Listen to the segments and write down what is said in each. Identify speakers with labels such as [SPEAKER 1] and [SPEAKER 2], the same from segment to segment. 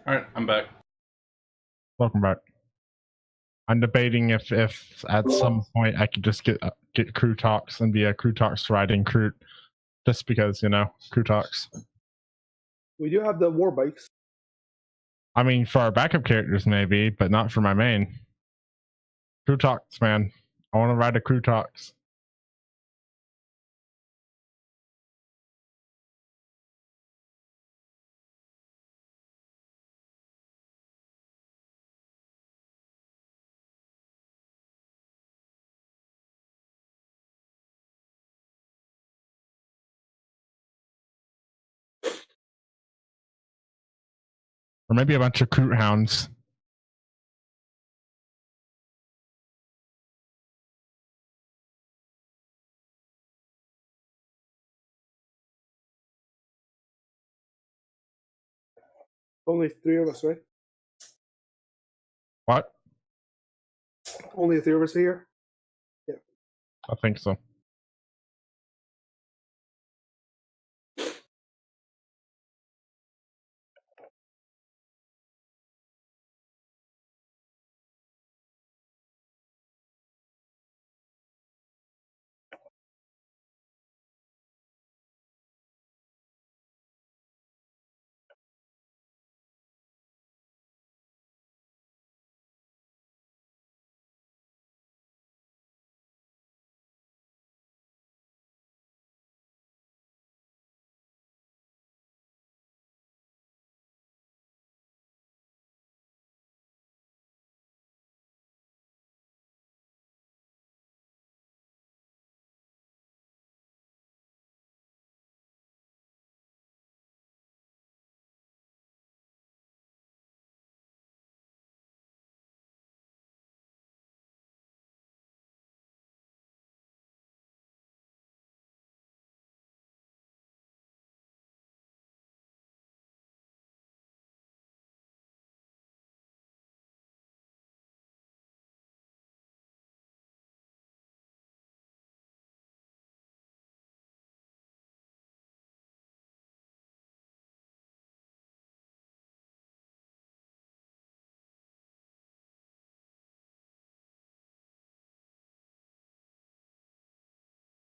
[SPEAKER 1] All right, I'm back.
[SPEAKER 2] Welcome back. I'm debating if at some point I could just get crew talks and be a crew talks riding crew, just because crew talks.
[SPEAKER 3] We do have the war bikes.
[SPEAKER 2] I mean, for our backup characters maybe, but not for my main. Crew talks, man. I want to ride a crew talks. Or maybe a bunch of crew hounds.
[SPEAKER 3] Only 3 of us, right?
[SPEAKER 2] What?
[SPEAKER 3] Only 3 of us are here? Yeah.
[SPEAKER 2] I think so.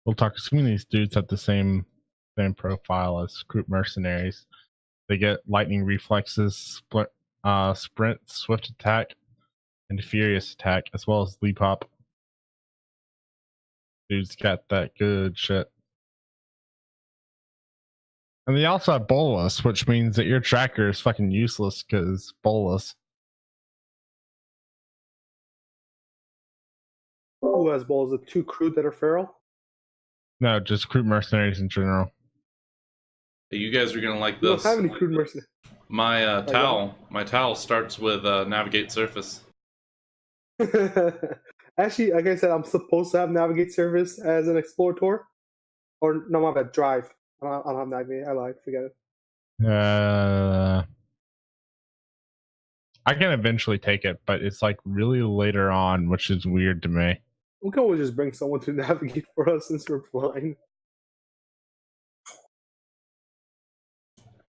[SPEAKER 2] We'll talk. Assuming these dudes have the same profile as group mercenaries, they get lightning reflexes, sprint, swift attack, and furious attack, as well as leap hop. Dude's got that good shit. And they also have bolus, which means that your tracker is fucking useless because bolus.
[SPEAKER 3] Who has balls? The 2 crew that are feral?
[SPEAKER 2] No, just crew mercenaries in general.
[SPEAKER 1] Hey, you guys are gonna like
[SPEAKER 3] We
[SPEAKER 1] this.
[SPEAKER 3] don't have any crew mercenaries.
[SPEAKER 1] My towel starts with navigate surface.
[SPEAKER 3] Actually, like I said, I'm supposed to have navigate service as an explorator. Or, no, my bad, drive. I don't have navigate. I lied. Forget it.
[SPEAKER 2] I can eventually take it, but it's like really later on, which is weird to me.
[SPEAKER 3] We can always just bring someone to navigate for us since we're flying.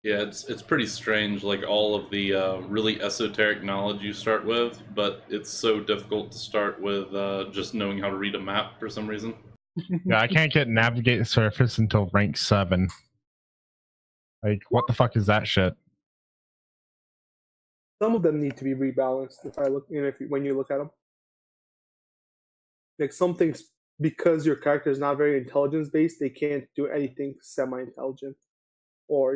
[SPEAKER 1] Yeah, it's pretty strange, like all of the really esoteric knowledge you start with, but it's so difficult to start with just knowing how to read a map for some reason.
[SPEAKER 2] Yeah, I can't get navigate surface until rank 7. Like, what the fuck is that shit?
[SPEAKER 3] Some of them need to be rebalanced. If I look, when you look at them, like some things, because your character is not very intelligence based, they can't do anything semi-intelligent, or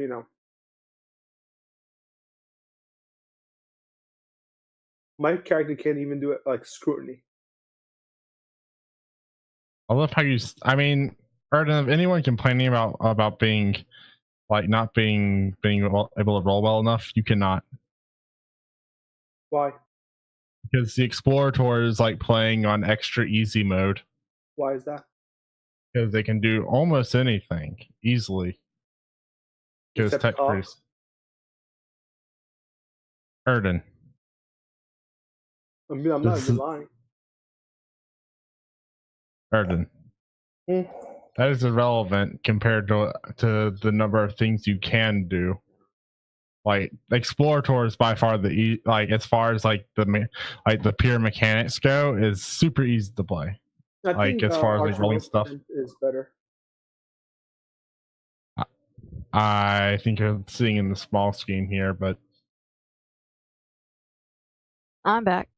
[SPEAKER 3] my character can't even do it like scrutiny.
[SPEAKER 2] I love how you. I mean, Erden, if anyone complaining about being like not being able to roll well enough, you cannot.
[SPEAKER 3] Why?
[SPEAKER 2] Because the Explorator is like playing on extra easy mode.
[SPEAKER 3] Why is that?
[SPEAKER 2] Because they can do almost anything easily. Because tech freeze. Erden.
[SPEAKER 3] I mean, I'm not even lying.
[SPEAKER 2] Erden. That is irrelevant compared to the number of things you can do. Like Explorator is by far like as far as like the pure mechanics go, is super easy to play.
[SPEAKER 3] I
[SPEAKER 2] Like
[SPEAKER 3] think
[SPEAKER 2] as far as like rolling stuff,
[SPEAKER 3] is better.
[SPEAKER 2] I think I'm seeing in the small screen here, but
[SPEAKER 4] I'm back.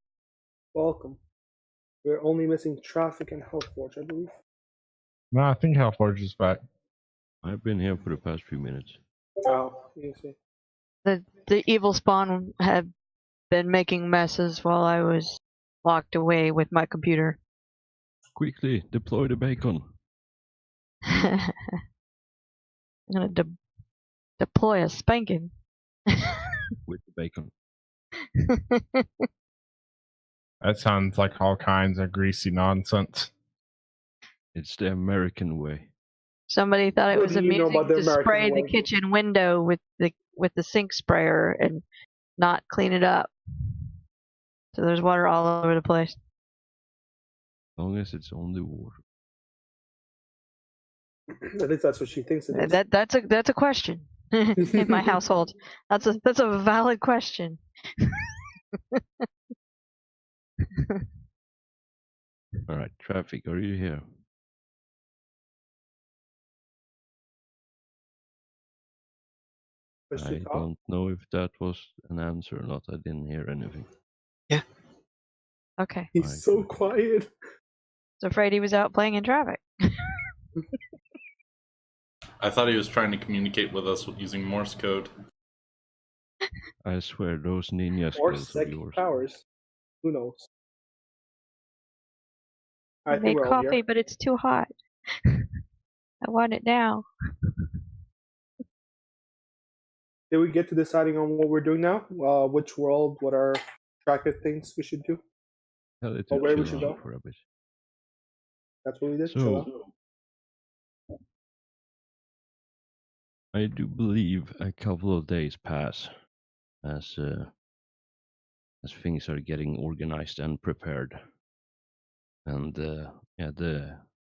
[SPEAKER 3] Welcome. We're only missing Traffic and Hellforge, I believe.
[SPEAKER 2] no, I think Hellforge is back.
[SPEAKER 5] I've been here for the past few minutes.
[SPEAKER 3] Oh, you see.
[SPEAKER 4] The evil spawn had been making messes while I was locked away with my computer.
[SPEAKER 5] Quickly, deploy the bacon.
[SPEAKER 4] I'm gonna deploy a spanking.
[SPEAKER 5] With the bacon.
[SPEAKER 2] That sounds like all kinds of greasy nonsense.
[SPEAKER 5] It's the American way.
[SPEAKER 4] Somebody thought it
[SPEAKER 3] What
[SPEAKER 4] was
[SPEAKER 3] do you know
[SPEAKER 4] amusing
[SPEAKER 3] about the
[SPEAKER 4] to
[SPEAKER 3] American
[SPEAKER 4] spray the
[SPEAKER 3] way?
[SPEAKER 4] kitchen window with the sink sprayer and not clean it up. So there's water all over the place.
[SPEAKER 5] As long as it's only water.
[SPEAKER 3] At least that's what she thinks it is.
[SPEAKER 4] That's a question in my household. That's a valid question.
[SPEAKER 5] Alright, Traffic, are you here?
[SPEAKER 3] Push
[SPEAKER 5] I
[SPEAKER 3] to talk.
[SPEAKER 5] don't know if that was an answer or not. I didn't hear anything.
[SPEAKER 4] Okay.
[SPEAKER 3] He's
[SPEAKER 5] Right.
[SPEAKER 3] so quiet.
[SPEAKER 4] I was afraid he was out playing in traffic.
[SPEAKER 1] I thought he was trying to communicate with us using Morse code.
[SPEAKER 5] I swear those ninja
[SPEAKER 3] Or
[SPEAKER 5] skills of
[SPEAKER 3] psychic
[SPEAKER 5] yours.
[SPEAKER 3] powers. Who knows? I
[SPEAKER 4] I
[SPEAKER 3] think
[SPEAKER 4] made
[SPEAKER 3] we're all
[SPEAKER 4] coffee,
[SPEAKER 3] here.
[SPEAKER 4] but it's too hot. I want it now.
[SPEAKER 3] Did we get to deciding on what we're doing now? Which world, what are attractive things we should do?
[SPEAKER 5] Tell it
[SPEAKER 3] Or
[SPEAKER 5] to
[SPEAKER 3] where we
[SPEAKER 5] chill
[SPEAKER 3] should
[SPEAKER 5] out
[SPEAKER 3] go?
[SPEAKER 5] for a bit.
[SPEAKER 3] That's what we did.
[SPEAKER 5] So-
[SPEAKER 3] Chill out.
[SPEAKER 5] I do believe a couple of days pass as things are getting organized and prepared. And the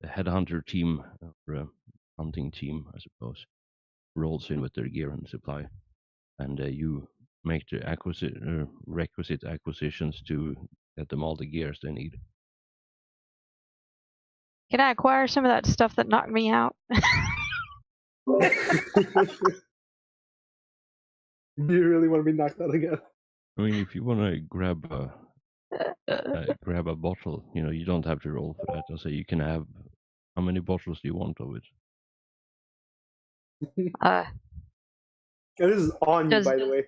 [SPEAKER 5] headhunter team, or hunting team, I suppose, rolls in with their gear and supply, and you make the requisite acquisitions to get them all the gears they need.
[SPEAKER 4] Can I acquire some of that stuff that knocked me out?
[SPEAKER 3] Do you really want to be knocked out again?
[SPEAKER 5] I mean, if you want to grab a bottle, you don't have to roll for that. I'll say you can have. How many bottles do you want of it?
[SPEAKER 4] Uh,
[SPEAKER 3] And this is on you,
[SPEAKER 4] Does-
[SPEAKER 3] by the way.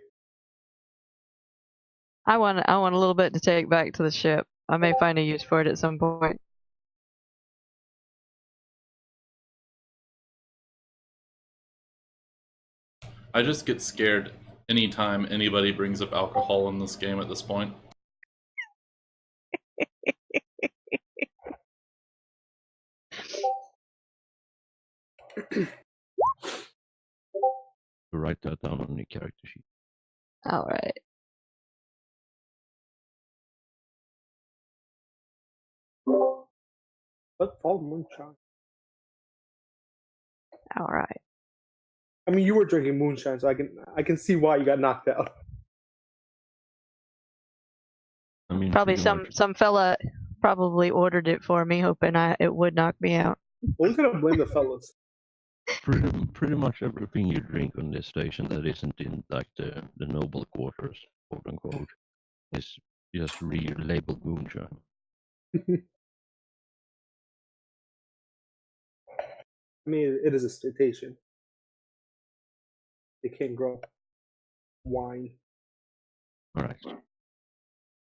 [SPEAKER 4] I want a little bit to take back to the ship. I may find a use for it at some point.
[SPEAKER 1] I just get scared anytime anybody brings up alcohol in this game at this point.
[SPEAKER 5] Write that down on your character sheet.
[SPEAKER 4] All right.
[SPEAKER 3] But fall moonshine.
[SPEAKER 4] All right.
[SPEAKER 3] I mean, you were drinking moonshine, so I can see why you got knocked out.
[SPEAKER 5] I mean,
[SPEAKER 4] Probably
[SPEAKER 5] pretty much-
[SPEAKER 4] some fella probably ordered it for me, hoping it would knock me out.
[SPEAKER 3] Who's gonna blame the fellas?
[SPEAKER 5] Pretty much everything you drink on this station that isn't in like the noble quarters, quote unquote, is just labeled moonshine.
[SPEAKER 3] I mean, it is a station. They can't grow wine.
[SPEAKER 5] All right.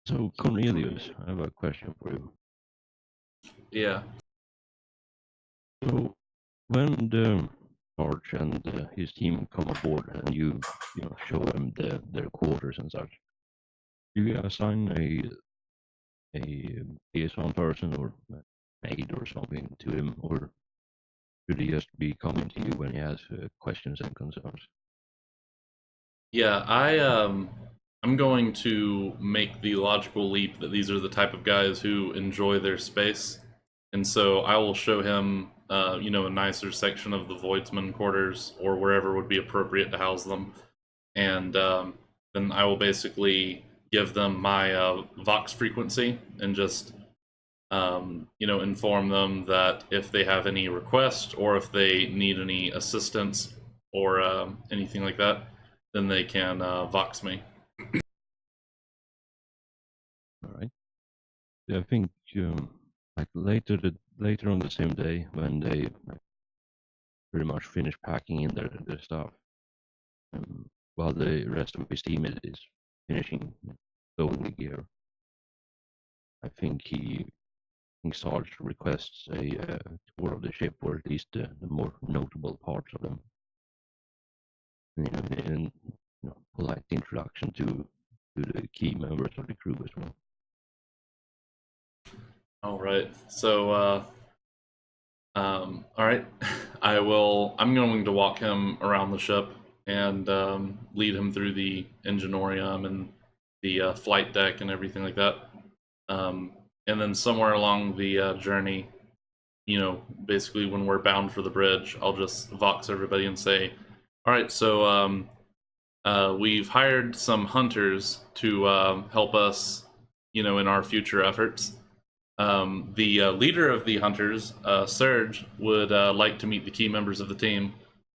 [SPEAKER 5] So Cornelius, I have a question for you.
[SPEAKER 1] Yeah.
[SPEAKER 5] So when the Arch and his team come aboard and you show them their quarters and such, do you assign a liaison person or maid or something to him, or should he just be coming to you when he has questions and concerns?
[SPEAKER 1] Yeah, I'm going to make the logical leap that these are the type of guys who enjoy their space, and so I will show him, a nicer section of the Voidsman quarters or wherever would be appropriate to house them. and then I will basically give them my Vox frequency and just inform them that if they have any request or if they need any assistance or anything like that, then they can Vox me.
[SPEAKER 5] All right. Yeah, I think like later on the same day when they pretty much finish packing in their stuff, while the rest of his team is finishing stowing the gear. I think Sarge requests a tour of the ship, or at least the more notable parts of them, and polite introduction to the key members of the crew as well.
[SPEAKER 1] All right. So, all right. I'm going to walk him around the ship and lead him through the engineerium and the flight deck and everything like that. And then somewhere along the journey, basically when we're bound for the bridge, I'll just Vox everybody and say, all right, so we've hired some hunters to help us, in our future efforts. The leader of the hunters, Serge, would like to meet the key members of the team.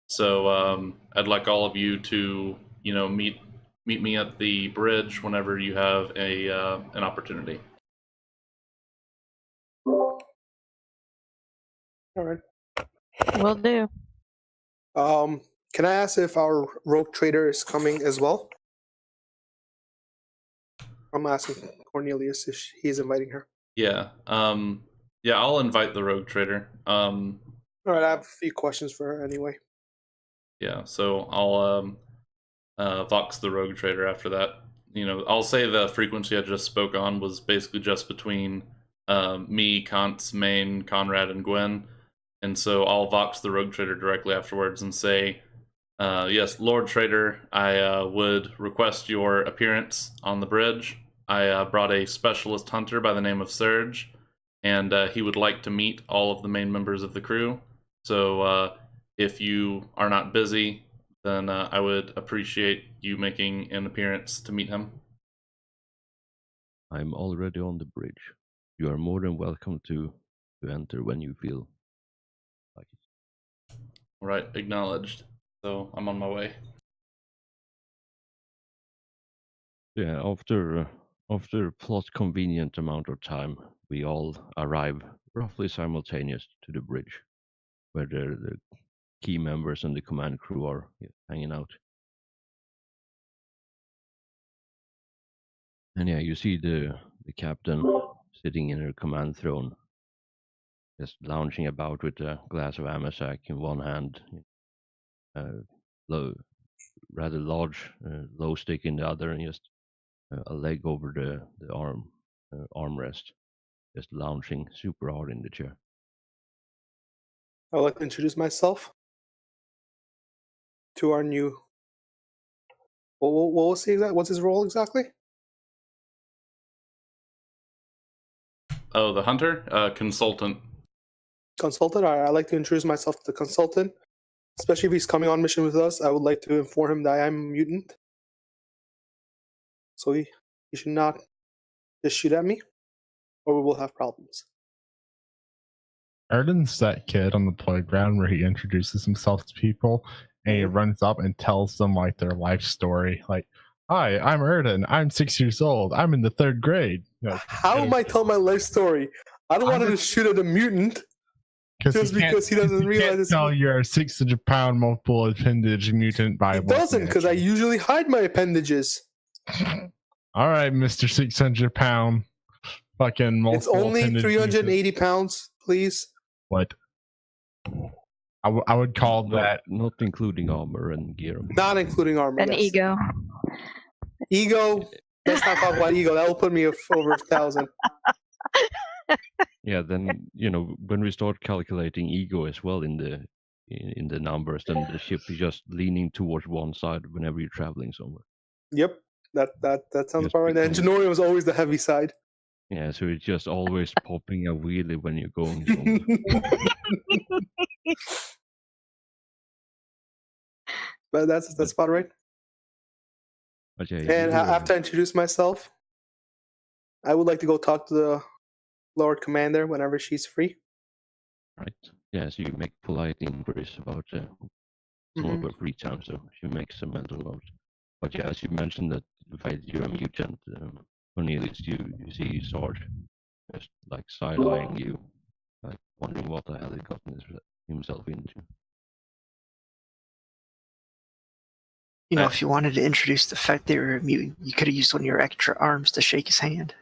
[SPEAKER 1] So I'd like all of you to, meet me at the bridge whenever you have an opportunity.
[SPEAKER 3] All right.
[SPEAKER 4] Will do.
[SPEAKER 3] Can I ask if our rogue trader is coming as well? I'm asking Cornelius if he's inviting her.
[SPEAKER 1] Yeah. Yeah, I'll invite the rogue trader.
[SPEAKER 3] All right, I have a few questions for her anyway.
[SPEAKER 1] Yeah, so I'll Vox the rogue trader after that. I'll say the frequency I just spoke on was basically just between me, Kant's, Maine, Conrad, and Gwen. And so I'll Vox the rogue trader directly afterwards and say, yes, Lord Trader, I would request your appearance on the bridge. I brought a specialist hunter by the name of Serge, and he would like to meet all of the main members of the crew. So if you are not busy, then I would appreciate you making an appearance to meet him.
[SPEAKER 5] I'm already on the bridge. You are more than welcome to enter when you feel like it.
[SPEAKER 1] All right, acknowledged. So I'm on my way.
[SPEAKER 5] Yeah, after a plot convenient amount of time, we all arrive roughly simultaneous to the bridge, where the key members and the command crew are hanging out. And yeah, you see the captain sitting in her command throne, just lounging about with a glass of Amasac in one hand, rather large low stick in the other, and just a leg over the armrest, just lounging super hard in the chair.
[SPEAKER 3] I'd like to introduce myself to our new. What was he exactly? What's his role exactly?
[SPEAKER 1] Oh, the hunter? Consultant.
[SPEAKER 3] Consultant. All right, I'd like to introduce myself to the consultant. Especially if he's coming on mission with us, I would like to inform him that I am a mutant. So he should not just shoot at me, or we will have problems.
[SPEAKER 2] Erden's that kid on the playground where he introduces himself to people and he runs up and tells them like their life story. Like, hi, I'm Erden. I'm 6 years old. I'm in the 3rd grade.
[SPEAKER 3] How am I telling my life story? I don't want him to shoot at a mutant just because he doesn't realize it's.
[SPEAKER 2] Tell you're a 600-pound multiple appendage mutant by.
[SPEAKER 3] He doesn't, because I usually hide my appendages.
[SPEAKER 2] All right, Mr. 600-pound fucking multiple.
[SPEAKER 3] It's only 380 pounds, please.
[SPEAKER 2] What? I would call that
[SPEAKER 5] not including armor and gear.
[SPEAKER 3] Not including armor.
[SPEAKER 4] An ego.
[SPEAKER 3] Ego. Let's not talk about ego. That will put me over 1,000.
[SPEAKER 5] Yeah, then when we start calculating ego as well in the numbers, then the ship is just leaning towards one side whenever you're traveling somewhere.
[SPEAKER 3] Yep, that sounds about right. The engineering was always the heavy side.
[SPEAKER 5] Yeah, so it's just always popping a wheelie when you're going somewhere.
[SPEAKER 3] But that's about right.
[SPEAKER 5] But yeah,
[SPEAKER 3] And after I introduce myself, I would like to go talk to the Lord Commander whenever she's free.
[SPEAKER 5] right. Yeah, so you make polite inquiries about some of her free time, so she makes a mental note. But yeah, as you mentioned that the fact that you're a mutant, Cornelius, you see Sarge just like side-eyeing you, like wondering what the hell he gotten himself into.
[SPEAKER 6] You know, if you wanted to introduce the fact they were a mutant, you could have used one of your extra arms to shake his hand.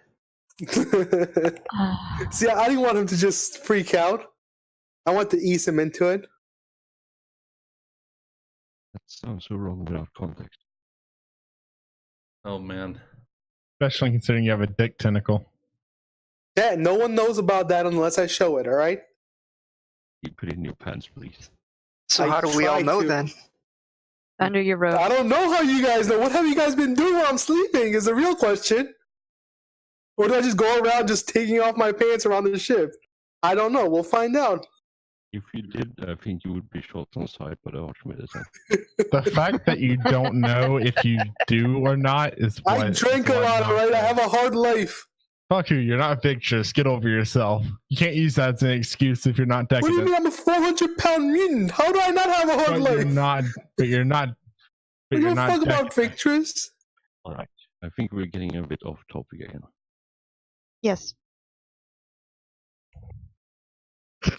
[SPEAKER 3] See, I didn't want him to just freak out. I want to ease him into it.
[SPEAKER 5] That sounds so wrong without context.
[SPEAKER 1] Oh man.
[SPEAKER 2] Especially considering you have a dick tentacle.
[SPEAKER 3] Yeah, no one knows about that unless I show it, alright?
[SPEAKER 5] You put it in your pants, please.
[SPEAKER 6] So
[SPEAKER 3] I
[SPEAKER 6] how do we all
[SPEAKER 3] tried
[SPEAKER 6] know
[SPEAKER 3] to.
[SPEAKER 6] then?
[SPEAKER 4] Under your robe.
[SPEAKER 3] I don't know how you guys know. What have you guys been doing while I'm sleeping is the real question. Or do I just go around just taking off my pants around the ship? I don't know. We'll find out.
[SPEAKER 5] If you did, I think you would be shot on sight by the Archimedes.
[SPEAKER 2] The fact that you don't know if you do or not is what.
[SPEAKER 3] I drank a lot, alright? I have a hard life.
[SPEAKER 2] Fuck you, you're not Victress. Get over yourself. You can't use that as an excuse if you're not
[SPEAKER 3] What do you
[SPEAKER 2] decadent.
[SPEAKER 3] mean I'm a 400-pound mutant? How do I not have a hard
[SPEAKER 2] But
[SPEAKER 3] life?
[SPEAKER 2] you're not. But you're not. But
[SPEAKER 3] I
[SPEAKER 2] you're
[SPEAKER 3] don't
[SPEAKER 2] not.
[SPEAKER 3] fuck about
[SPEAKER 2] decadent.
[SPEAKER 3] Victress.
[SPEAKER 5] All right. I think we're getting a bit off topic again.
[SPEAKER 4] Yes.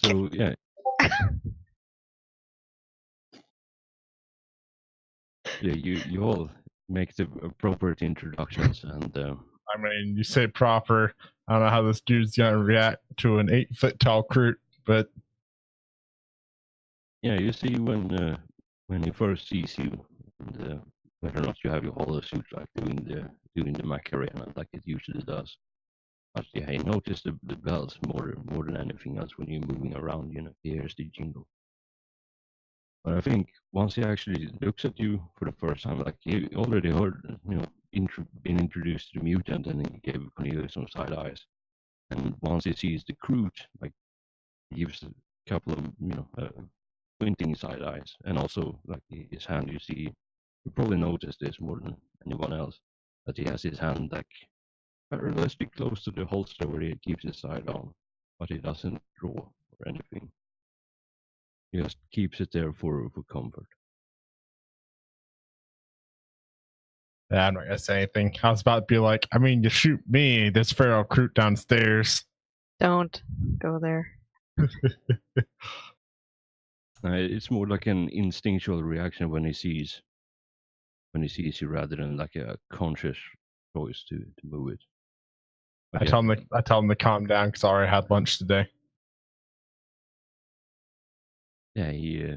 [SPEAKER 5] So yeah. Yeah, you all make the appropriate introductions, and
[SPEAKER 2] I mean, you say proper. I don't know how this dude's gonna react to an 8-foot tall crew, but
[SPEAKER 5] yeah, you see when he first sees you, and, whether or not you have your hollow suit like doing the Macarena like it usually does. But yeah, he noticed the bells more than anything else when you're moving around. You know, he hears the jingle. But I think once he actually looks at you for the first time, like he already heard, you know, been introduced to the mutant, and he gave Cornelius some side eyes. And once he sees the Crute, like he gives a couple of, you know, squinting side eyes, and also like his hand. You see, you probably noticed this more than anyone else, that he has his hand like relatively close to the holster where he keeps his side on, but he doesn't draw or anything. He just keeps it there for comfort.
[SPEAKER 2] yeah, I'm not gonna say anything. I was about to be like, I mean, you shoot me, this feral crew downstairs.
[SPEAKER 4] Don't go there.
[SPEAKER 5] It's more like an instinctual reaction when he sees you, rather than like a conscious choice to move it. But
[SPEAKER 2] I tell him to calm down because I already had lunch today.
[SPEAKER 5] yeah, he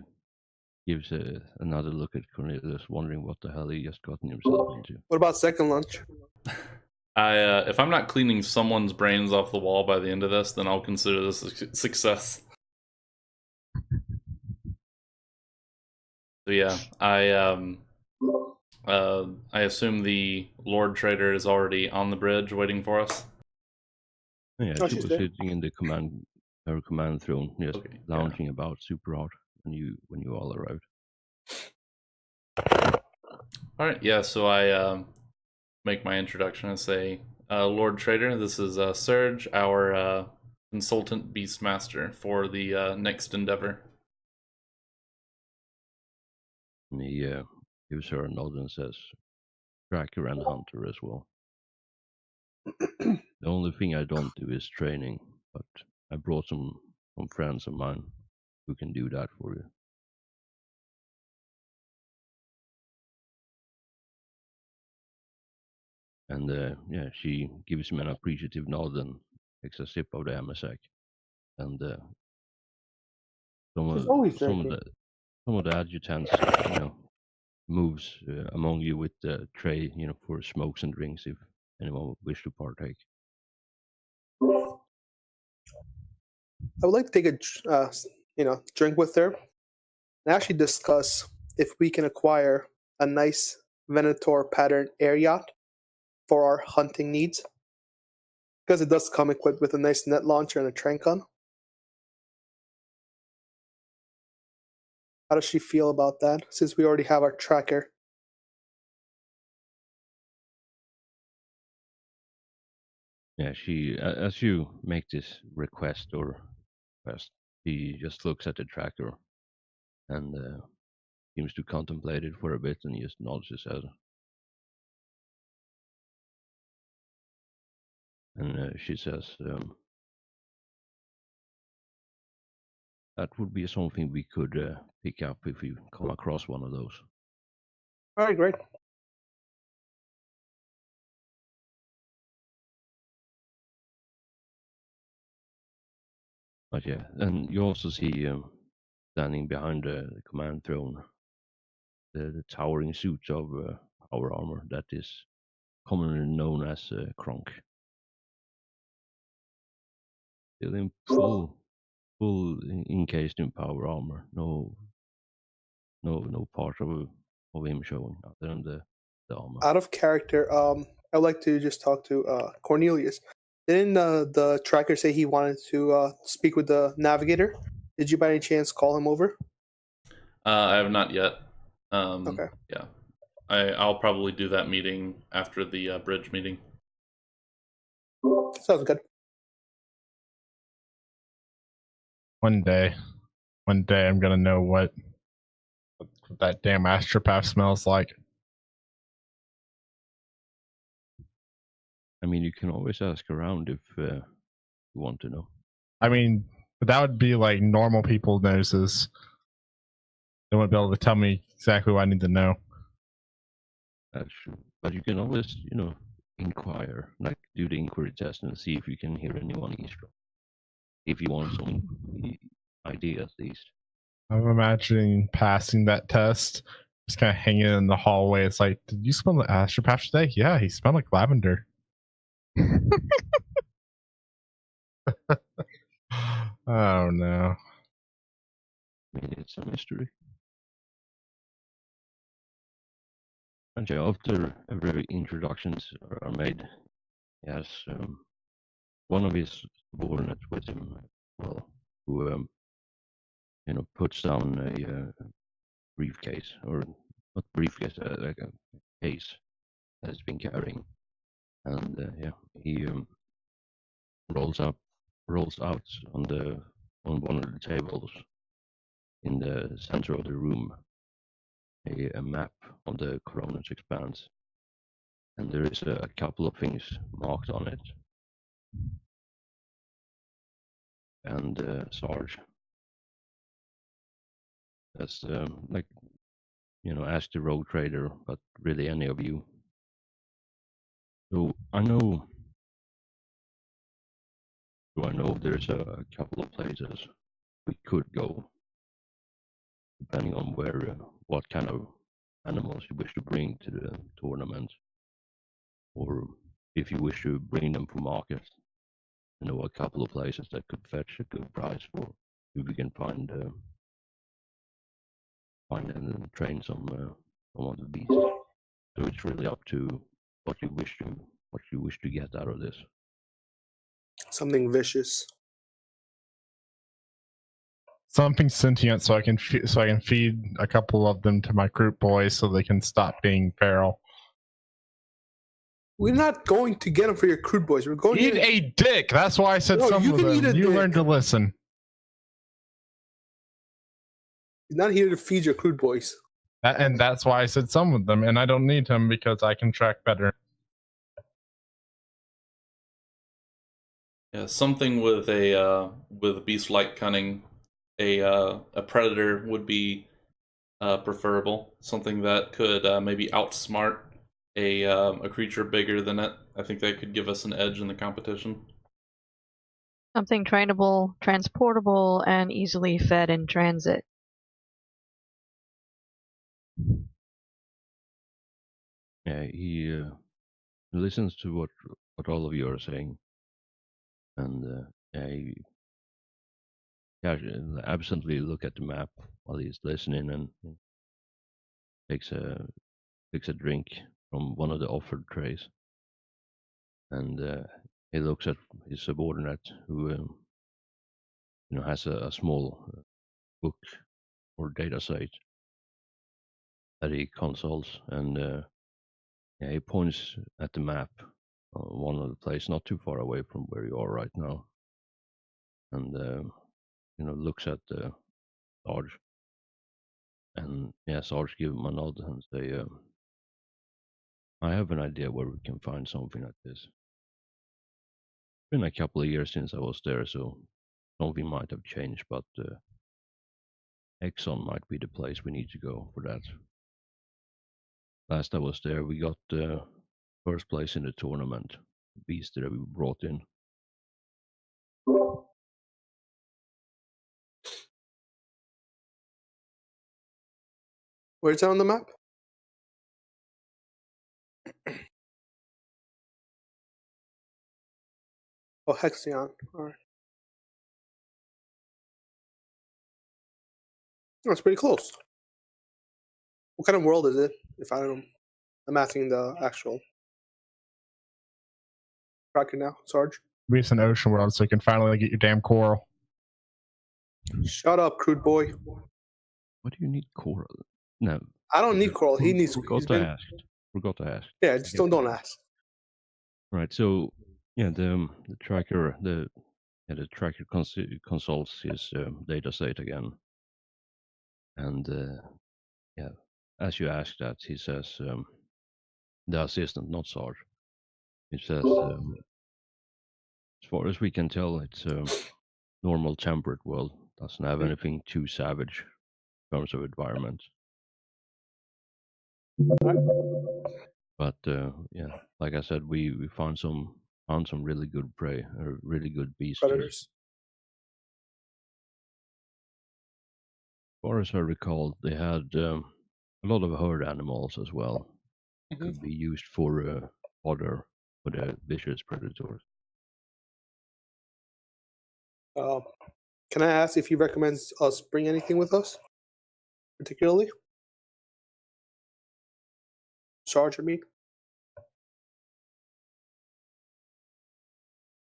[SPEAKER 5] gives another look at Cornelius, wondering what the hell he just gotten himself into.
[SPEAKER 3] What about second lunch?
[SPEAKER 1] If I'm not cleaning someone's brains off the wall by the end of this, then I'll consider this a success. So yeah, I assume the Lord Trader is already on the bridge waiting for us.
[SPEAKER 5] Yeah,
[SPEAKER 3] Oh,
[SPEAKER 5] she
[SPEAKER 3] she's
[SPEAKER 5] was
[SPEAKER 3] there.
[SPEAKER 5] sitting in her command throne, just
[SPEAKER 1] Okay, yeah.
[SPEAKER 5] lounging about super hard when you all arrived.
[SPEAKER 1] All right, yeah. So I make my introduction and say, Lord Trader, this is Serge, our consultant beastmaster for the next endeavor.
[SPEAKER 5] And he gives her a nod and says, "Tracker and hunter as well. The only thing I don't do is training, but I brought some friends of mine who can do that for you." And yeah, she gives him an appreciative nod and takes a sip of the MSAC. And
[SPEAKER 3] She's always
[SPEAKER 5] some
[SPEAKER 3] drinking.
[SPEAKER 5] of the adjutants, you know, moves among you with the tray, you know, for smokes and drinks if anyone would wish to partake.
[SPEAKER 3] I would like to take a drink with her and actually discuss if we can acquire a nice Venator pattern air yacht for our hunting needs, because it does come equipped with a nice net launcher and a trank gun. How does she feel about that, since we already have our tracker?
[SPEAKER 5] Yeah, as you make this request, she just looks at the tracker and seems to contemplate it for a bit and just nods his head. And she says, that would be something we could pick up if we come across one of those.
[SPEAKER 3] All right, great.
[SPEAKER 5] But yeah, and you also see standing behind the command throne the towering suit of power armor that is commonly known as Kronk. Still in full encased in power armor. No part of him showing other than the armor.
[SPEAKER 3] Out of character, I'd like to just talk to Cornelius. Didn't the tracker say he wanted to speak with the navigator? Did you by any chance call him over?
[SPEAKER 1] I have not yet.
[SPEAKER 3] Okay.
[SPEAKER 1] Yeah, I'll probably do that meeting after the bridge meeting.
[SPEAKER 3] Sounds good.
[SPEAKER 2] One day I'm gonna know what that damn astropath smells like.
[SPEAKER 5] I mean, you can always ask around if you want to know.
[SPEAKER 2] I mean, but that would be like normal people noses. They wouldn't be able to tell me exactly what I need to know.
[SPEAKER 5] That's true. But you can always, inquire, like do the inquiry test and see if you can hear anyone eavesdrop. If you want some idea at least.
[SPEAKER 2] I'm imagining passing that test, just kind of hanging in the hallway. It's like, did you smell the astropath today? Yeah, he smelled like lavender. Oh no.
[SPEAKER 5] I mean, it's a mystery. And yeah, after every introductions are made, he has one of his subordinates with him, who puts down a briefcase, or not briefcase, like a case that he's been carrying, and he rolls out on one of the tables in the center of the room a map on the Corona's expanse, and there is a couple of things marked on it. And Sarge, that's ask the rogue trader, but really any of you. So I know there's a couple of places we could go, depending on what kind of animals you wish to bring to the tournament, or if you wish to bring them for market. I know a couple of places that could fetch a good price for if we can find and train some of the beasts. So it's really up to what you wish to get out of this.
[SPEAKER 3] Something vicious.
[SPEAKER 2] Something sentient, so I can feed a couple of them to my group boys, so they can stop being feral.
[SPEAKER 3] We're not going to get them for your crude boys. We're going
[SPEAKER 2] Eat
[SPEAKER 3] to
[SPEAKER 2] a dick. That's why I said
[SPEAKER 3] No,
[SPEAKER 2] some
[SPEAKER 3] you
[SPEAKER 2] of
[SPEAKER 3] can eat
[SPEAKER 2] them.
[SPEAKER 3] a
[SPEAKER 2] You
[SPEAKER 3] dick.
[SPEAKER 2] learn to listen.
[SPEAKER 3] He's not here to feed your crude boys.
[SPEAKER 2] And that's why I said some of them, and I don't need them because I can track better.
[SPEAKER 1] Yeah, something with beast-like cunning. A predator would be preferable. Something that could maybe outsmart a creature bigger than it. I think that could give us an edge in the competition.
[SPEAKER 4] Something trainable, transportable, and easily fed in transit.
[SPEAKER 5] Yeah, he listens to what all of you are saying, and he absently look at the map while he's listening, and takes a drink from one of the offered trays, and he looks at his subordinate who has a small book or data set that he consults, and he points at the map one of the places not too far away from where you are right now, and looks at Sarge, and Sarge gives him a nod and say, "I have an idea where we can find something like this. It's been a couple of years since I was there, so something might have changed, but Exxon might be the place we need to go for that. Last I was there, we got first place in the tournament. The beast that we brought in.
[SPEAKER 3] Where's that on the map? Oh, Hexion. All right. That's pretty close. What kind of world is it? If I don't know, I'm asking the actual bracket now, Sarge.
[SPEAKER 2] It's an ocean world, so you can finally get your damn coral.
[SPEAKER 3] Shut up, crude boy.
[SPEAKER 5] What do you need coral? No,
[SPEAKER 3] I don't need coral. He needs.
[SPEAKER 5] Forgot to ask.
[SPEAKER 3] Yeah, just don't ask.
[SPEAKER 5] Right. So the tracker the tracker consults his data set again, and as you ask that, he says the assistant, not Sarge. He says, as far as we can tell, it's a normal temperate world. Doesn't have anything too savage in terms of environment. But like I said, we found some really good prey, or really good beasts.
[SPEAKER 3] Predators.
[SPEAKER 5] As far as I recall, they had a lot of herd animals as well.
[SPEAKER 3] Mhm.
[SPEAKER 5] Could be used for fodder for the vicious predators.
[SPEAKER 3] Can I ask if he recommends us bring anything with us, particularly? Sarge or me?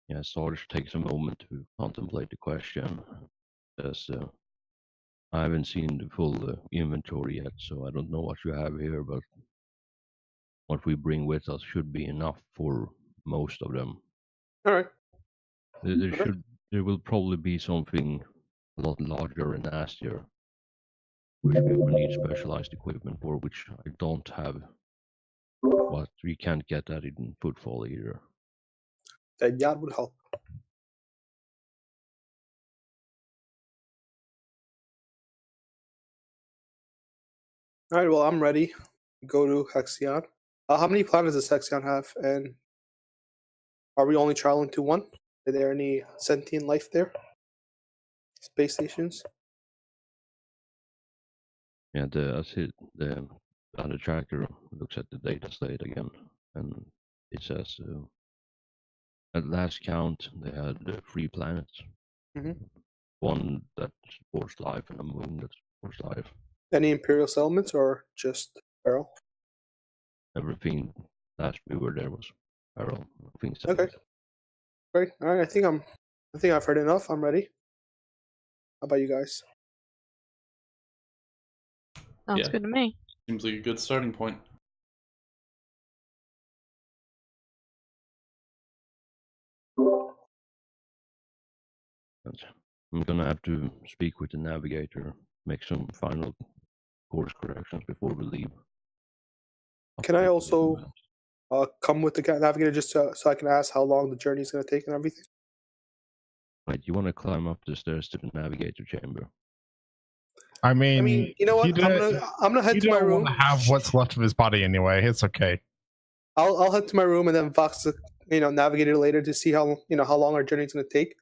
[SPEAKER 5] Yeah, Sarge takes a moment to contemplate the question. Says, I haven't seen the full inventory yet, so I don't know what you have here, but what we bring with us should be enough for most of them.
[SPEAKER 3] All right.
[SPEAKER 5] There will probably be something a lot larger and nastier, which we will need specialized equipment for, which I don't have, but we can't get that in Footfall either.
[SPEAKER 3] Then Yad would help. All right. Well, I'm ready. Go to Hexion. How many planets does Hexion have? And are we only traveling to one? Are there any sentient life there? Space stations?
[SPEAKER 5] Yeah, the other tracker looks at the data state again, and it says, at last count, they had 3 planets.
[SPEAKER 3] Mhm.
[SPEAKER 5] One that supports life and a moon that supports life.
[SPEAKER 3] Any Imperial settlements or just Feral?
[SPEAKER 5] Everything last we were there was feral.
[SPEAKER 3] Okay. Great. All right. I think I've heard enough. I'm ready. How about you guys?
[SPEAKER 4] Sounds
[SPEAKER 1] Yeah.
[SPEAKER 4] good to me.
[SPEAKER 1] Seems like a good starting point.
[SPEAKER 5] I'm gonna have to speak with the navigator, make some final course corrections before we leave.
[SPEAKER 3] Can I also come with the navigator just so I can ask how long the journey is going to take and everything?
[SPEAKER 5] Right, you want to climb up the stairs to the navigator chamber?
[SPEAKER 2] I mean,
[SPEAKER 3] you know what? I'm gonna head to my room.
[SPEAKER 2] Want to have what's left of his body anyway. It's okay.
[SPEAKER 3] I'll head to my room and then Vox the navigator later to see how long our journey is going to take,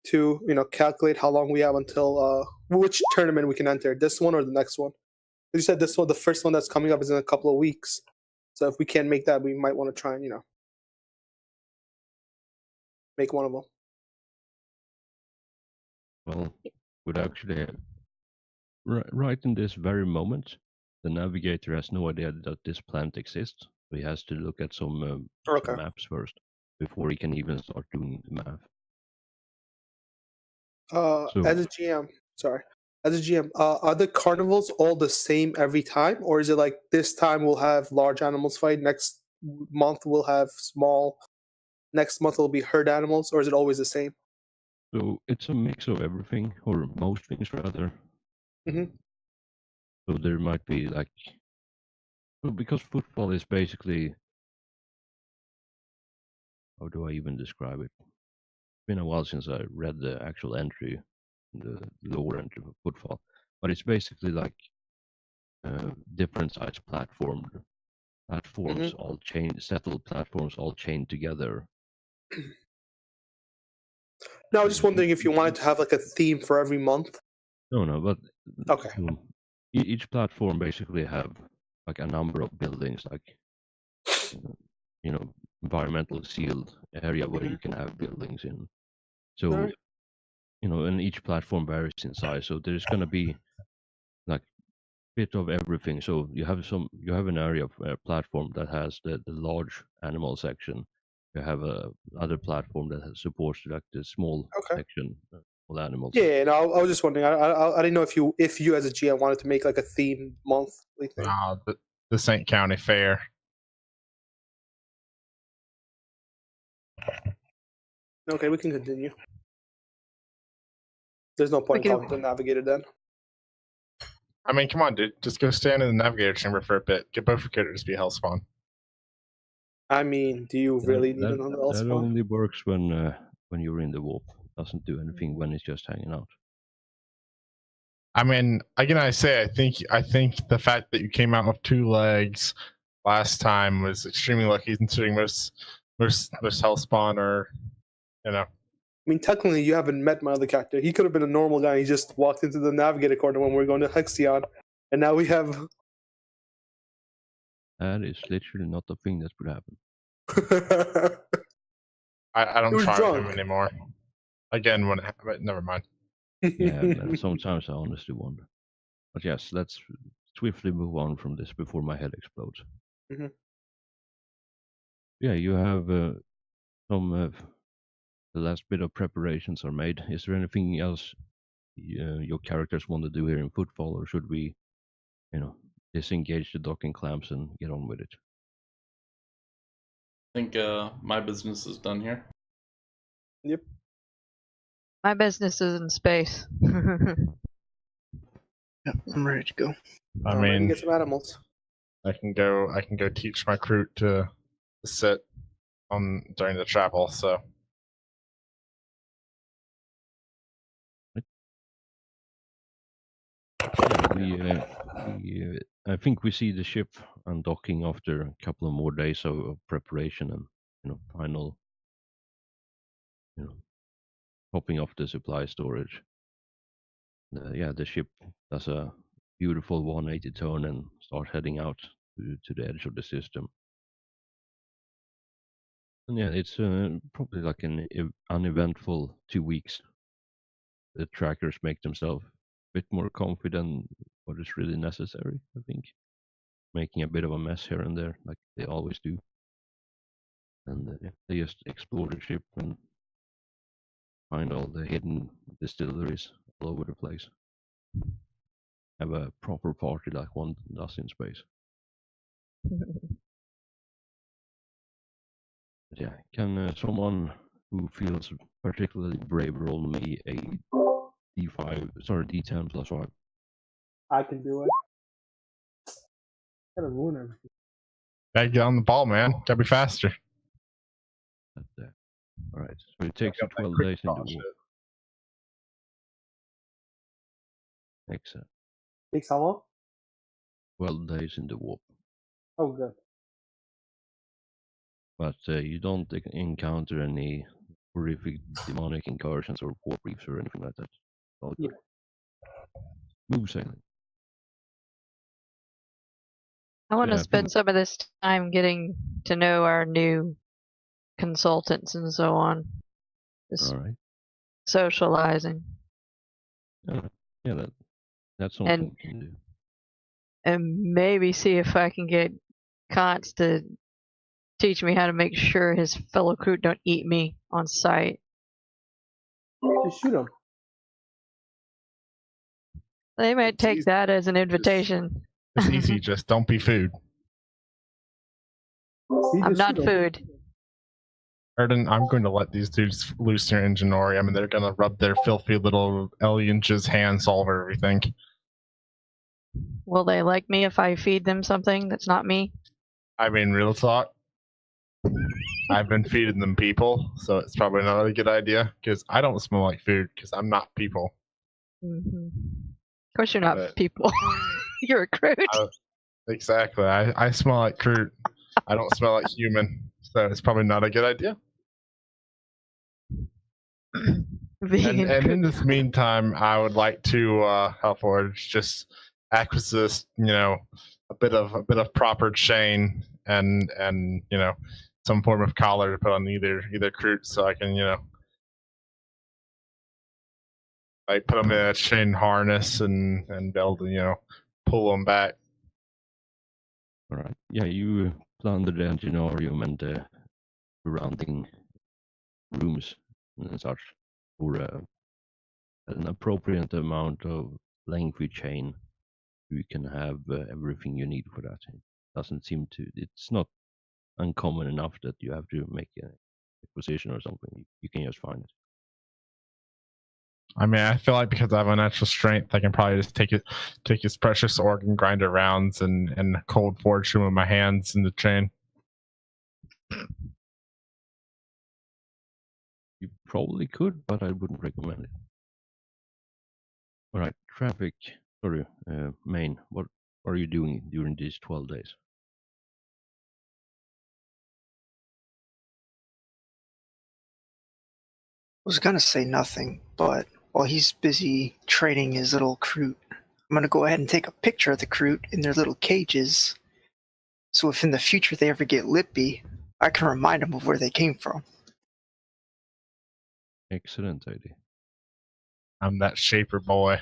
[SPEAKER 3] to calculate how long we have until which tournament we can enter, this one or the next one. You said this one, the first one that's coming up, is in a couple of weeks. So if we can't make that, we might want to try and make one of them.
[SPEAKER 5] Well, would actually right in this very moment, the navigator has no idea that this planet exists. So he has to look at some maps first before he can even start doing the math.
[SPEAKER 3] As a GM, are the carnivals all the same every time, or is it like this time we'll have large animals fight, next month we'll have small, next month it'll be herd animals, or is it always the same?
[SPEAKER 5] So it's a mix of everything, or most things rather.
[SPEAKER 3] Mhm.
[SPEAKER 5] So there might be like, well, because football is basically, how do I even describe it? It's been a while since I read the actual entry, the lore entry for football, but it's basically like different size platforms
[SPEAKER 3] Mhm.
[SPEAKER 5] all chained, settled platforms all chained together.
[SPEAKER 3] No, I was just wondering if you wanted to have like a theme for every month.
[SPEAKER 5] No, but
[SPEAKER 3] Okay.
[SPEAKER 5] each platform basically have like a number of buildings, like you know, environmental sealed area where you can have buildings in. So
[SPEAKER 3] Alright.
[SPEAKER 5] and each platform varies in size. So there's gonna be like bit of everything. So you have an area of platform that has the large animal section. You have a other platform that supports like the small
[SPEAKER 3] Okay.
[SPEAKER 5] section, small animals.
[SPEAKER 3] Yeah, no, I was just wondering. I didn't know if you as a GM wanted to make like a theme monthly thing.
[SPEAKER 2] The St. County Fair.
[SPEAKER 3] Okay, we can continue. There's no point in
[SPEAKER 4] Okay.
[SPEAKER 3] talking to the navigator then.
[SPEAKER 2] I mean, come on, dude. Just go stand in the navigator chamber for a bit. Get both your characters to be hellspawn.
[SPEAKER 3] I mean, do you really need another
[SPEAKER 5] That
[SPEAKER 3] L-spawn?
[SPEAKER 5] only works when you're in the warp. Doesn't do anything when it's just hanging out.
[SPEAKER 2] I mean, again, I think the fact that you came out with 2 legs last time was extremely lucky, considering most hellspawn are,
[SPEAKER 3] I mean, technically, you haven't met my other character. He could have been a normal guy. He just walked into the navigator corner when we were going to Hexion, and now we have.
[SPEAKER 5] That is literally not a thing that could happen.
[SPEAKER 2] I
[SPEAKER 3] He
[SPEAKER 2] don't
[SPEAKER 3] was
[SPEAKER 2] try with him
[SPEAKER 3] drunk.
[SPEAKER 2] anymore. Again, but never mind.
[SPEAKER 5] Yeah, man, sometimes I honestly wonder. But yes, let's swiftly move on from this before my head explodes.
[SPEAKER 3] Mhm.
[SPEAKER 5] Yeah, you have some. The last bit of preparations are made. Is there anything else your characters want to do here in Footfall, or should we, disengage the docking clamps and get on with it?
[SPEAKER 1] I think my business is done here.
[SPEAKER 3] Yep.
[SPEAKER 4] My business is in space.
[SPEAKER 6] Yep, I'm ready to go.
[SPEAKER 2] I
[SPEAKER 3] I'm ready to
[SPEAKER 2] mean,
[SPEAKER 3] get some animals.
[SPEAKER 2] I can go teach my crew to sit on during the travel. So
[SPEAKER 5] Yeah, I think we see the ship undocking after a couple of more days of preparation and final, popping off the supply storage. Yeah, the ship does a beautiful 180 turn and start heading out to the edge of the system. And yeah, it's probably like an uneventful 2 weeks. The trackers make themselves a bit more confident what is really necessary, I think. Making a bit of a mess here and there, like they always do. And they just explore the ship and find all the hidden distilleries all over the place. Have a proper party like one does in space. But yeah, can someone who feels particularly brave roll me a D10 plus 5?
[SPEAKER 3] I can do it. Gotta ruin everything.
[SPEAKER 2] gotta get on the ball, man. Gotta be faster.
[SPEAKER 5] All right, so it takes you
[SPEAKER 2] Got that
[SPEAKER 5] 12
[SPEAKER 2] quick
[SPEAKER 5] days in the
[SPEAKER 2] thought
[SPEAKER 5] warp.
[SPEAKER 2] shit.
[SPEAKER 5] Excellent.
[SPEAKER 3] Takes how long?
[SPEAKER 5] 12 days in the warp.
[SPEAKER 3] Oh, good.
[SPEAKER 5] But you don't encounter any horrific demonic incursions or warp reefs or anything like that. All good. Smooth sailing.
[SPEAKER 4] I want
[SPEAKER 5] Yeah,
[SPEAKER 4] to
[SPEAKER 5] I
[SPEAKER 4] spend
[SPEAKER 5] think-
[SPEAKER 4] some of this time getting to know our new consultants and so on. Just
[SPEAKER 5] All right.
[SPEAKER 4] socializing
[SPEAKER 5] Yeah, that's something you can do.
[SPEAKER 4] and maybe see if I can get Kantz to teach me how to make sure his fellow crew don't eat me on sight.
[SPEAKER 3] Just shoot him.
[SPEAKER 4] They might
[SPEAKER 3] It's
[SPEAKER 4] take
[SPEAKER 3] easy.
[SPEAKER 4] that as an invitation.
[SPEAKER 2] It's easy. Just don't be food.
[SPEAKER 3] Just shoot him.
[SPEAKER 5] All right.
[SPEAKER 3] Just shoot him. See,
[SPEAKER 4] I'm
[SPEAKER 3] just
[SPEAKER 4] not
[SPEAKER 3] shoot 'em.
[SPEAKER 4] food.
[SPEAKER 2] Erden, I'm going to let these dudes loose their ingenuity. I mean, they're going to rub their filthy little alien's hands all over everything.
[SPEAKER 4] Will they like me if I feed them something that's not me?
[SPEAKER 2] I mean, real talk. I've been feeding them people, so it's probably not a good idea because I don't smell like food because I'm not people.
[SPEAKER 4] Mm-hmm. Of course, you're not
[SPEAKER 2] But-
[SPEAKER 4] people. You're a Groot.
[SPEAKER 2] Exactly. I smell like fruit. I don't smell like human, so it's probably not a good idea.
[SPEAKER 4] Vegan
[SPEAKER 2] And in
[SPEAKER 4] Groot.
[SPEAKER 2] this meantime, I would like to Hellforge just acquisition, a bit of proper chain and some form of collar to put on either Kroot so I can like put them in a chain harness and be able to pull them back.
[SPEAKER 5] All right. Yeah, you plunder the enginarium and the surrounding rooms and such for an appropriate amount of lengthy chain. You can have everything you need for that. It doesn't seem to. It's not uncommon enough that you have to make an acquisition or something. You can just find it.
[SPEAKER 2] I mean, I feel like because I have unnatural strength, I can probably just take his precious organ grinder rounds and cold forge him with my hands in the chain.
[SPEAKER 5] You probably could, but I wouldn't recommend it. All right, traffic. Sorry, Maine. What are you doing during these 12 days?
[SPEAKER 6] I was gonna say nothing, but while he's busy training his little Kroot, I'm gonna go ahead and take a picture of the Kroot in their little cages. So if in the future they ever get lippy, I can remind them of where they came from.
[SPEAKER 5] Excellent idea.
[SPEAKER 2] I'm that shaper boy.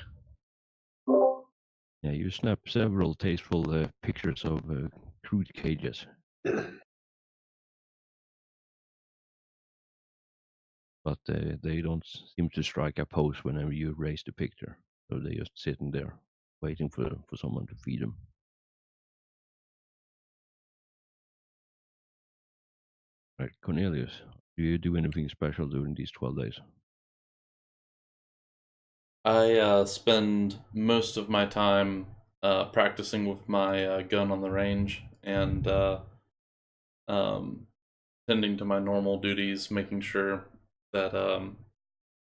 [SPEAKER 5] Yeah, you snap several tasteful pictures of crude cages. But they don't seem to strike a pose whenever you raise the picture. So they're just sitting there waiting for someone to feed them. Right, Cornelius, do you do anything special during these 12 days?
[SPEAKER 1] I spend most of my time practicing with my gun on the range and tending to my normal duties, making sure that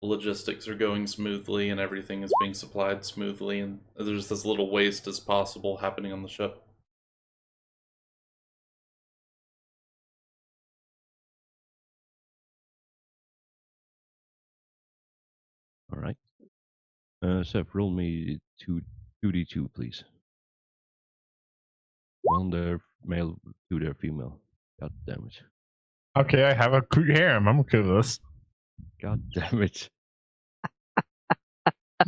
[SPEAKER 1] logistics are going smoothly and everything is being supplied smoothly, and there's as little waste as possible happening on the ship.
[SPEAKER 5] All right. Seth, roll me 2d2, please. One there male, two there female. God damn it.
[SPEAKER 2] Okay, I have a Kroot harem. I'm okay with this.
[SPEAKER 5] God damn it.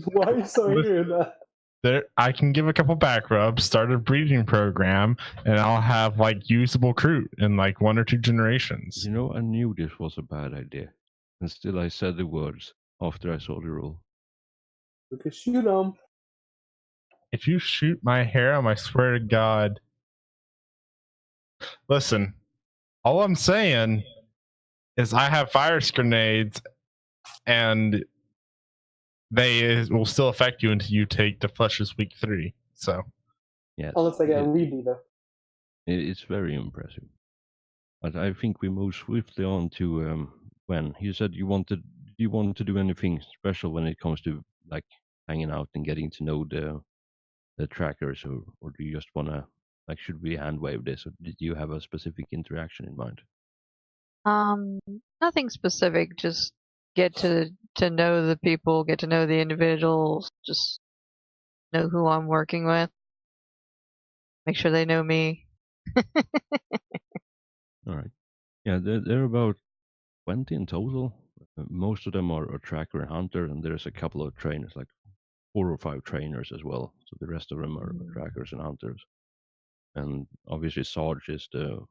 [SPEAKER 3] Why are you so angry with that?
[SPEAKER 2] There, I can give a couple back rubs, start a breeding program, and I'll have like usable Kroot in like 1 or 2 generations.
[SPEAKER 5] You know, I knew this was a bad idea. And still I said the words after I saw the roll.
[SPEAKER 3] We can shoot them.
[SPEAKER 2] If you shoot my harem, I swear to God. Listen, all I'm saying is I have fire grenades, and they will still affect you until you take the Flesh's week 3. So
[SPEAKER 5] Yes.
[SPEAKER 3] Unless I get really though.
[SPEAKER 5] It's very impressive. But I think we move swiftly on to when you said you wanted. Do you want to do anything special when it comes to like hanging out and getting to know the trackers, or do you just want to like should we hand wave this, or did you have a specific interaction in mind?
[SPEAKER 4] Nothing specific. Just get to know the people, get to know the individuals, just know who I'm working with. Make sure they know me.
[SPEAKER 5] All right. Yeah, they're about 20 in total. Most of them are tracker and hunter, and there's a couple of trainers, like 4 or 5 trainers as well. So the rest of them are trackers and hunters. And obviously Sarge is the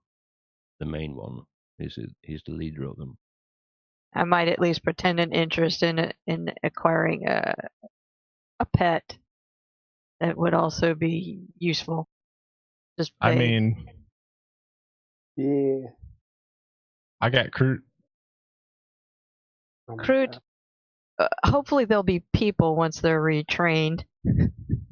[SPEAKER 5] main one. He's the leader of them.
[SPEAKER 4] I might at least pretend an interest in acquiring a pet that would also be useful. Just
[SPEAKER 2] I
[SPEAKER 4] play.
[SPEAKER 2] mean,
[SPEAKER 3] Yeah.
[SPEAKER 2] I got Crute.
[SPEAKER 3] Oh my
[SPEAKER 4] Crude.
[SPEAKER 3] God.
[SPEAKER 4] Hopefully they'll be people once they're retrained.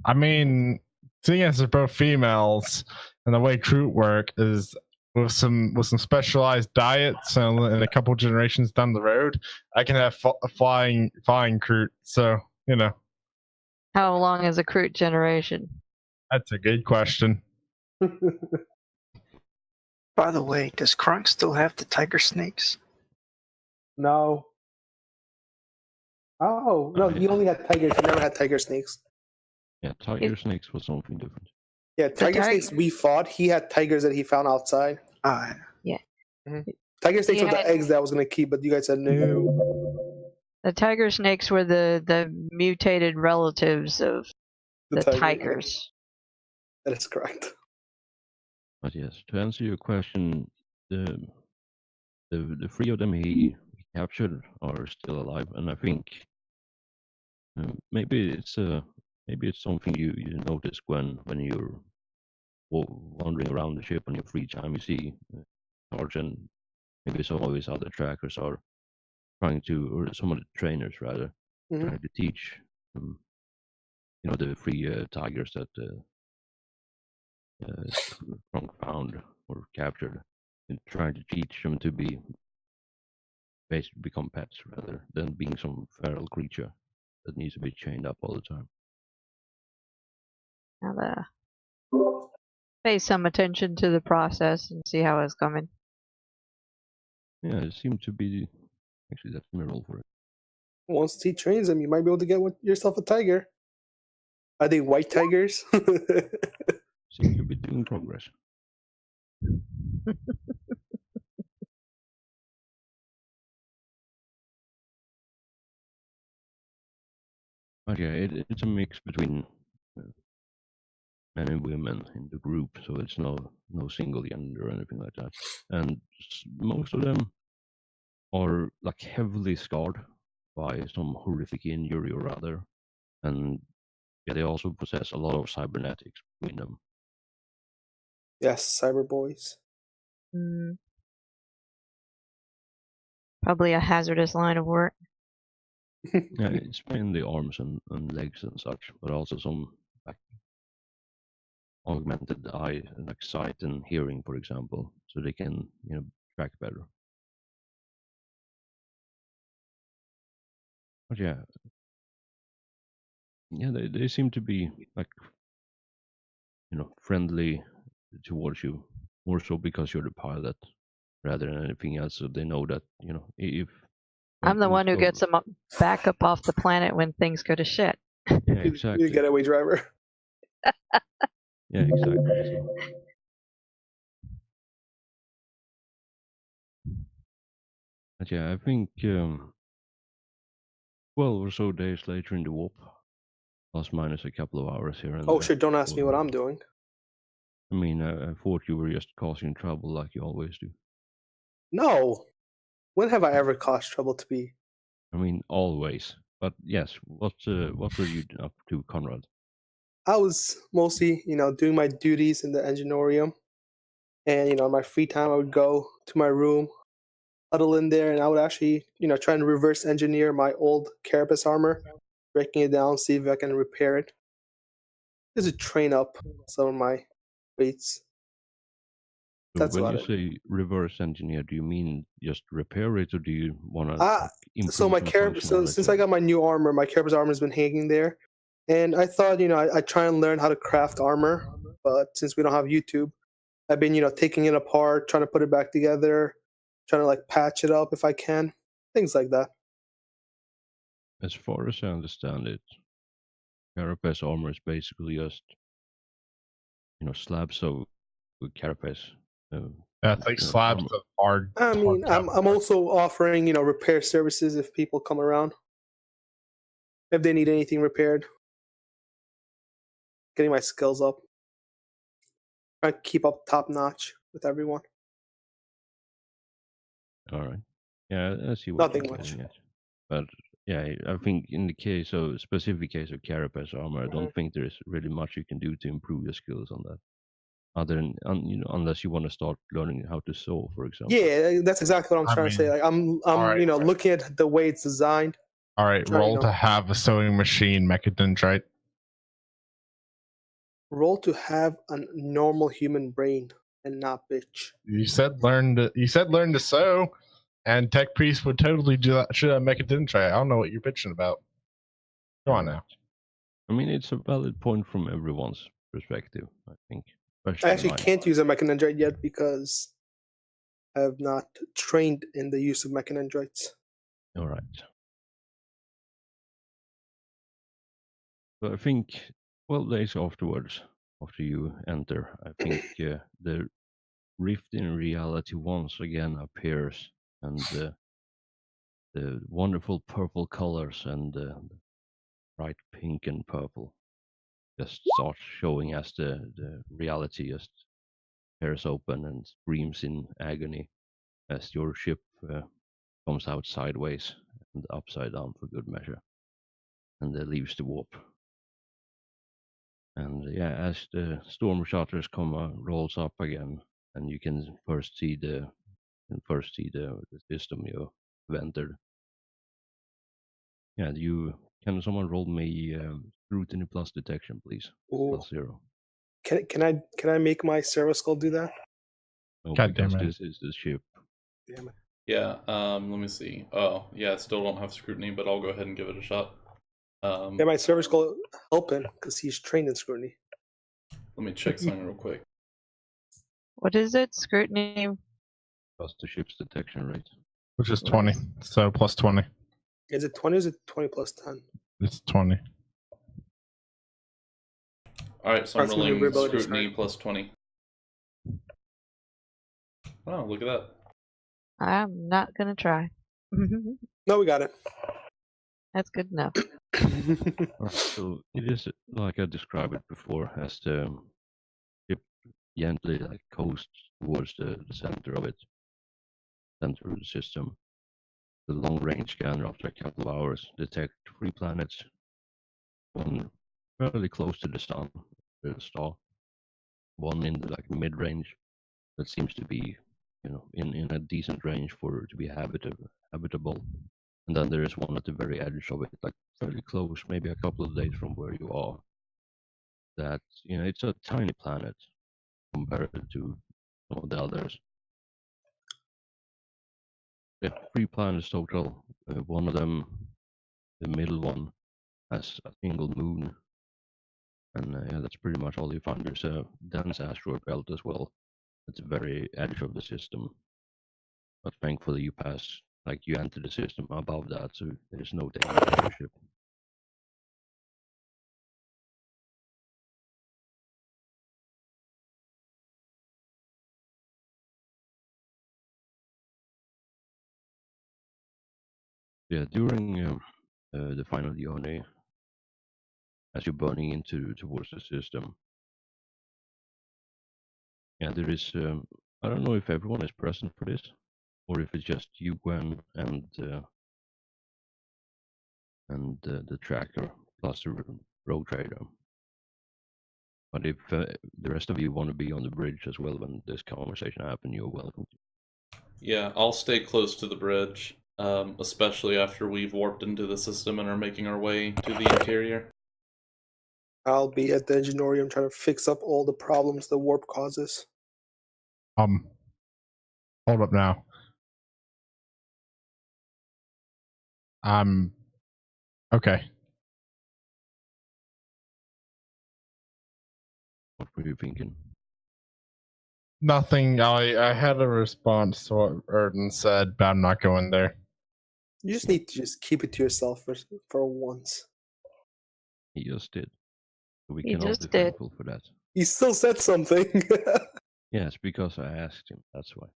[SPEAKER 2] I mean, seeing as they're both females, and the way Crute work is with some specialized diets, and in a couple generations down the road, I can have flying Crute. So
[SPEAKER 4] How long is a Crude generation?
[SPEAKER 2] that's a good question.
[SPEAKER 6] By the way, does Kronk still have the tiger snakes?
[SPEAKER 3] No. Oh, no, he only had tigers. He never had tiger snakes.
[SPEAKER 5] Yeah, tiger snakes was something different.
[SPEAKER 3] Yeah, tiger snakes we fought. He had tigers that he found outside. Tiger snakes were the eggs that I was going to keep, but you guys said no.
[SPEAKER 4] The tiger snakes were the mutated relatives of the
[SPEAKER 3] tiger.
[SPEAKER 4] tigers.
[SPEAKER 3] That is correct.
[SPEAKER 5] But yes, to answer your question, the three of them he captured are still alive, and I think maybe it's something you notice when you're wandering around the ship on your free time. You see Sarge and maybe some of his other trackers are trying to, or some of the trainers rather, trying to teach the three tigers that Kronk found or captured, and trying to teach them to be basically become pets rather than being some feral creature that needs to be chained up all the time.
[SPEAKER 4] I'll pay some attention to the process and see how it's coming.
[SPEAKER 5] Yeah, it seemed to be actually that's my role for it.
[SPEAKER 3] Once he trains them, you might be able to get yourself a tiger. Are they white tigers?
[SPEAKER 5] Seems to be doing progress. But yeah, it's a mix between men and women in the group, so it's no single gender or anything like that. And most of them are like heavily scarred by some horrific injury or other, and yeah, they also possess a lot of cybernetics between them.
[SPEAKER 3] Yes, cyber boys.
[SPEAKER 4] Probably a hazardous line of work.
[SPEAKER 5] Yeah, it's mainly arms and legs and such, but also some like augmented eye, like sight and hearing, for example, so they can track better. But yeah, they seem to be like friendly towards you, more so because you're the pilot rather than anything else. So they know that if
[SPEAKER 4] I'm the one who gets them back up off the planet when things go to shit.
[SPEAKER 5] Yeah, exactly.
[SPEAKER 3] You're a getaway driver.
[SPEAKER 5] Yeah, exactly. So. But yeah, I think 12 or so days later in the warp, plus minus a couple of hours here and
[SPEAKER 3] Oh
[SPEAKER 5] there.
[SPEAKER 3] shit! Don't ask me what I'm doing.
[SPEAKER 5] I mean, I thought you were just causing trouble like you always do.
[SPEAKER 3] No. When have I ever caused trouble to be?
[SPEAKER 5] I mean, always. But yes, what were you up to, Conrad?
[SPEAKER 3] I was mostly, doing my duties in the engineerium. And, in my free time, I would go to my room, huddle in there, and I would actually, try and reverse engineer my old Carapace armor, breaking it down, see if I can repair it. Just to train up some of my weights.
[SPEAKER 5] So
[SPEAKER 3] That's
[SPEAKER 5] when
[SPEAKER 3] about
[SPEAKER 5] you
[SPEAKER 3] it.
[SPEAKER 5] say reverse engineer, do you mean just repair it, or do you want to improve
[SPEAKER 3] So my since I got my new armor, my Carapace armor has been hanging there, and I thought, I'd try and learn how to craft armor, but since we don't have YouTube, I've been, taking it apart, trying to put it back together, trying to like patch it up if I can, things like that.
[SPEAKER 5] As far as I understand it, Carapace armor is basically just slabs of Carapace.
[SPEAKER 2] It's like slabs of hard.
[SPEAKER 3] I mean, I'm also offering, repair services if people come around, if they need anything repaired. Getting my skills up. Trying to keep up top notch with everyone.
[SPEAKER 5] All right. Yeah, I see what
[SPEAKER 3] Nothing
[SPEAKER 5] you're
[SPEAKER 3] much.
[SPEAKER 5] getting at. But yeah, I think in the specific case of Carapace armor, I don't think there's really much you can do to improve your skills on that, Other than, unless you want to start learning how to sew, for example.
[SPEAKER 3] Yeah, that's exactly what I'm
[SPEAKER 2] I
[SPEAKER 3] trying to say.
[SPEAKER 2] mean,
[SPEAKER 3] Like I'm
[SPEAKER 2] alright, alright.
[SPEAKER 3] looking at the way it's designed.
[SPEAKER 2] All right,
[SPEAKER 3] Try,
[SPEAKER 2] roll to have a sewing machine mechadendrite.
[SPEAKER 3] Roll to have a normal human brain and not bitch.
[SPEAKER 2] You said learn to sew, and Tech Priest would totally do that. Should have mechadendrite. I don't know what you're bitching about. Go on now.
[SPEAKER 5] I mean, it's a valid point from everyone's perspective, I think.
[SPEAKER 3] I
[SPEAKER 5] Especially
[SPEAKER 3] actually
[SPEAKER 5] mine.
[SPEAKER 3] can't use a mechanendrite yet because I have not trained in the use of mechanendrites.
[SPEAKER 5] All right. But I think 12 days afterwards, after you enter, I think the rift in reality once again appears, and the wonderful purple colors and bright pink and purple just starts showing as the reality just tears open and screams in agony as your ship comes out sideways and upside down for good measure, and leaves the warp. And yeah, as the storm shutters rolls up again, and you can first see the system you have entered. Yeah, can someone roll me scrutiny plus detection, please?
[SPEAKER 3] Ooh.
[SPEAKER 5] Plus 0.
[SPEAKER 3] Can I make my service skull do that?
[SPEAKER 5] No,
[SPEAKER 2] God
[SPEAKER 5] because
[SPEAKER 2] damn it.
[SPEAKER 5] this is the ship.
[SPEAKER 3] Damn it.
[SPEAKER 1] Yeah, let me see. Oh, yeah, I still don't have scrutiny, but I'll go ahead and give it a shot.
[SPEAKER 3] Yeah, my service skull helping because he's trained in scrutiny.
[SPEAKER 1] Let me check something real quick.
[SPEAKER 4] What is it? Scrutiny.
[SPEAKER 5] Plus the ship's detection rate.
[SPEAKER 2] Which is 20. So plus 20.
[SPEAKER 3] Is it 20 or is it 20 plus 10?
[SPEAKER 2] It's 20.
[SPEAKER 1] Alright, so I'm
[SPEAKER 3] Arts
[SPEAKER 1] rolling
[SPEAKER 3] maneuverability,
[SPEAKER 1] scrutiny
[SPEAKER 3] sorry.
[SPEAKER 1] plus 20. Oh, look at that.
[SPEAKER 4] I'm not gonna try.
[SPEAKER 3] No, we got it.
[SPEAKER 4] That's good enough.
[SPEAKER 5] Right, so it is like I described it before, as the ship gently coasts towards the center of the system. The long-range scanner, after a couple of hours, detect 3 planets, one fairly close to the sun, the star, one in the mid-range that seems to be, in a decent range for it to be habitable, and then there is one at the very edge of it, fairly close, maybe a couple of days from where you are. That it's a tiny planet compared to some of the others. Yeah, 3 planets total. One of them, the middle one, has a single moon, and yeah, that's pretty much all you find. There's a dense asteroid belt as well at the very edge of the system, but thankfully you pass, you enter the system above that, so there's no danger to your ship. Yeah, during the final journey, as you're burning towards the system, yeah, there is. I don't know if everyone is present for this, or if it's just you, Gwen, and the tracker plus the road trader. But if the rest of you want to be on the bridge as well when this conversation happens, you're welcome to.
[SPEAKER 1] Yeah, I'll stay close to the bridge, especially after we've warped into the system and are making our way to the interior.
[SPEAKER 3] I'll be at the engineerium trying to fix up all the problems the warp causes.
[SPEAKER 2] Hold up now. Okay.
[SPEAKER 5] What were you thinking?
[SPEAKER 2] Nothing. I had a response to what Erden said, but I'm not going there.
[SPEAKER 3] You just need to just keep it to yourself for once.
[SPEAKER 5] He just did. So we
[SPEAKER 4] He
[SPEAKER 5] can all
[SPEAKER 4] just
[SPEAKER 5] be
[SPEAKER 4] did.
[SPEAKER 5] thankful for that.
[SPEAKER 3] He still said something.
[SPEAKER 5] Yes, because I asked him. That's why.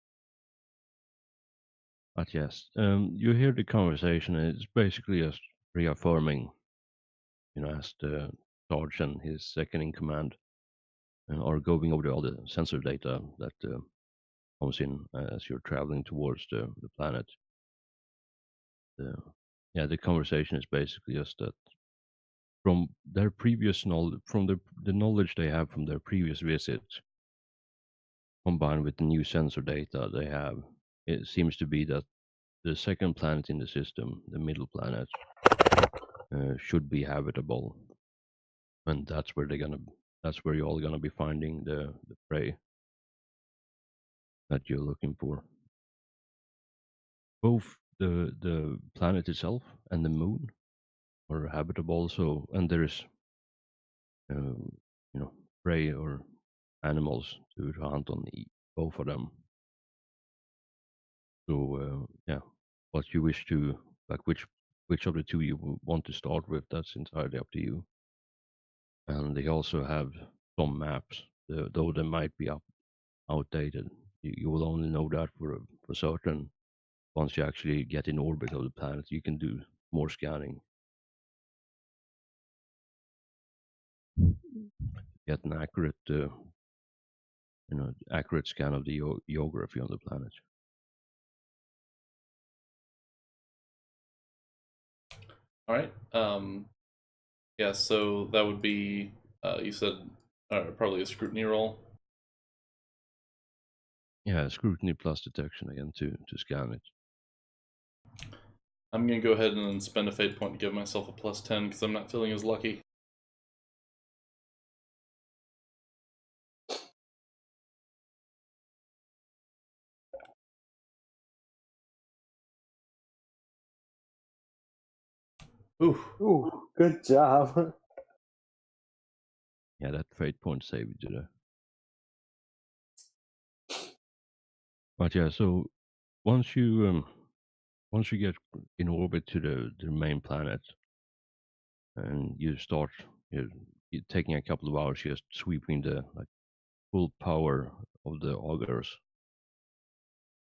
[SPEAKER 5] But yes, you hear the conversation, and it's basically just reaffirming, as the Sarge and his second in command are going over all the sensor data that comes in as you're traveling towards the planet. The conversation is basically just that from their previous knowledge, from the knowledge they have from their previous visit, combined with the new sensor data they have, it seems to be that the second planet in the system, the middle planet, should be habitable, and that's where you're all gonna be finding the prey that you're looking for. Both the planet itself and the moon are habitable, so and there's prey or animals to hunt on both of them. So yeah, what you wish to like, which of the two you want to start with, that's entirely up to you. And they also have some maps, though they might be outdated. You will only know that for certain once you actually get in orbit of the planet. You can do more scanning, get an accurate accurate scan of the geography on the planet.
[SPEAKER 1] All right. Yeah, so that would be, you said, probably a scrutiny roll.
[SPEAKER 5] Yeah, scrutiny plus detection again to scan it.
[SPEAKER 1] I'm going to go ahead and spend a fate point to give myself a +10 because I'm not feeling as lucky. Ooh.
[SPEAKER 3] Ooh, good job.
[SPEAKER 5] Yeah, that fate point saved you there. But yeah, so once you get in orbit to the main planet, and you start you're taking a couple of hours just sweeping the full power of the augers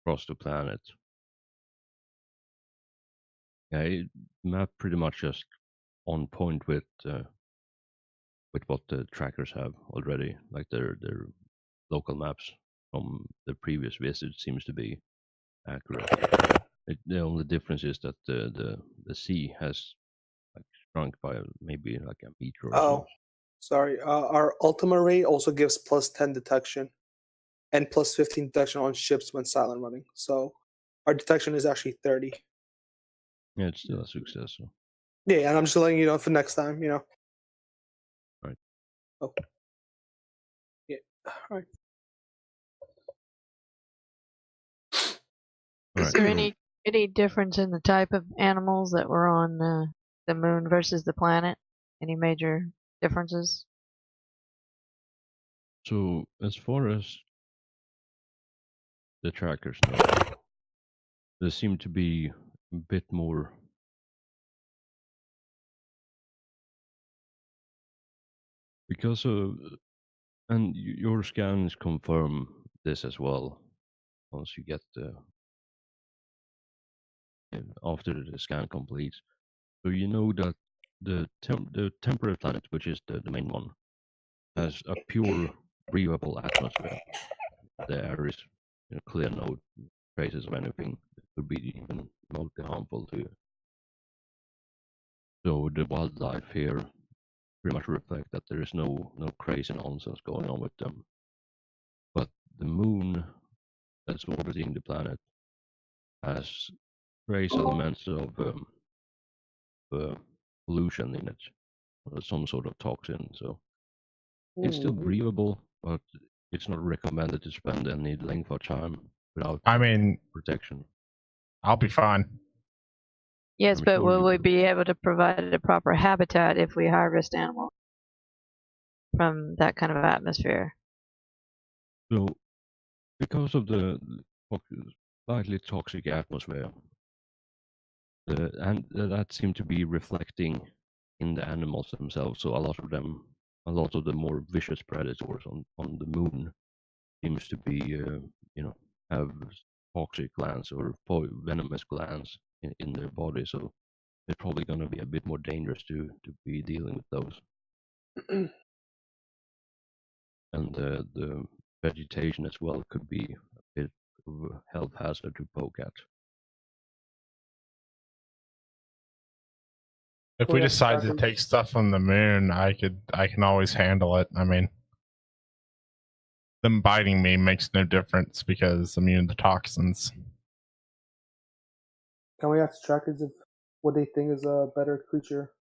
[SPEAKER 5] across the planet. Yeah, map pretty much just on point with what the trackers have already, like their local maps from the previous visit seems to be accurate. The only difference is that the sea has shrunk by maybe like a meter or so.
[SPEAKER 3] Oh, sorry. Our Ultima Ray also gives +10 detection and +15 detection on ships when silent running. So our detection is actually 30.
[SPEAKER 5] Yeah, it's still a success. So.
[SPEAKER 3] Yeah, and I'm just letting you know for next time,
[SPEAKER 5] Right.
[SPEAKER 3] Oh. Yeah. All right.
[SPEAKER 4] Is there any difference in the type of animals that were on the moon versus the planet? Any major differences?
[SPEAKER 5] So as far as the trackers know, there seem to be a bit more because of, and your scans confirm this as well. Once you get after the scan completes, so you know that the temperate planet, which is the main one, has a pure breathable atmosphere. The air is clear, no traces of anything that could be even remotely harmful to you. So the wildlife here pretty much reflect that there is no crazy nonsense going on with them. But the moon that's orbiting the planet has trace elements of pollution in it, or some sort of toxin. So it's still breathable, but it's not recommended to spend any length of time without protection.
[SPEAKER 2] I'll be fine.
[SPEAKER 4] Yes,
[SPEAKER 5] I'm
[SPEAKER 4] but
[SPEAKER 5] sure
[SPEAKER 4] will
[SPEAKER 5] you
[SPEAKER 4] we
[SPEAKER 5] will.
[SPEAKER 4] be able to provide a proper habitat if we harvest animals from that kind of atmosphere?
[SPEAKER 5] So because of the slightly toxic atmosphere, and that seemed to be reflecting in the animals themselves. So a lot of the more vicious predators on the moon seems to be have toxic glands or venomous glands in their body. So it's probably going to be a bit more dangerous to be dealing with those. And the vegetation as well could be a bit of a health hazard to poke at.
[SPEAKER 2] If we decide to take stuff from the moon, I can always handle it. I mean, them biting me makes no difference because I'm immune to toxins.
[SPEAKER 3] Can we ask trackers if what they think is a better creature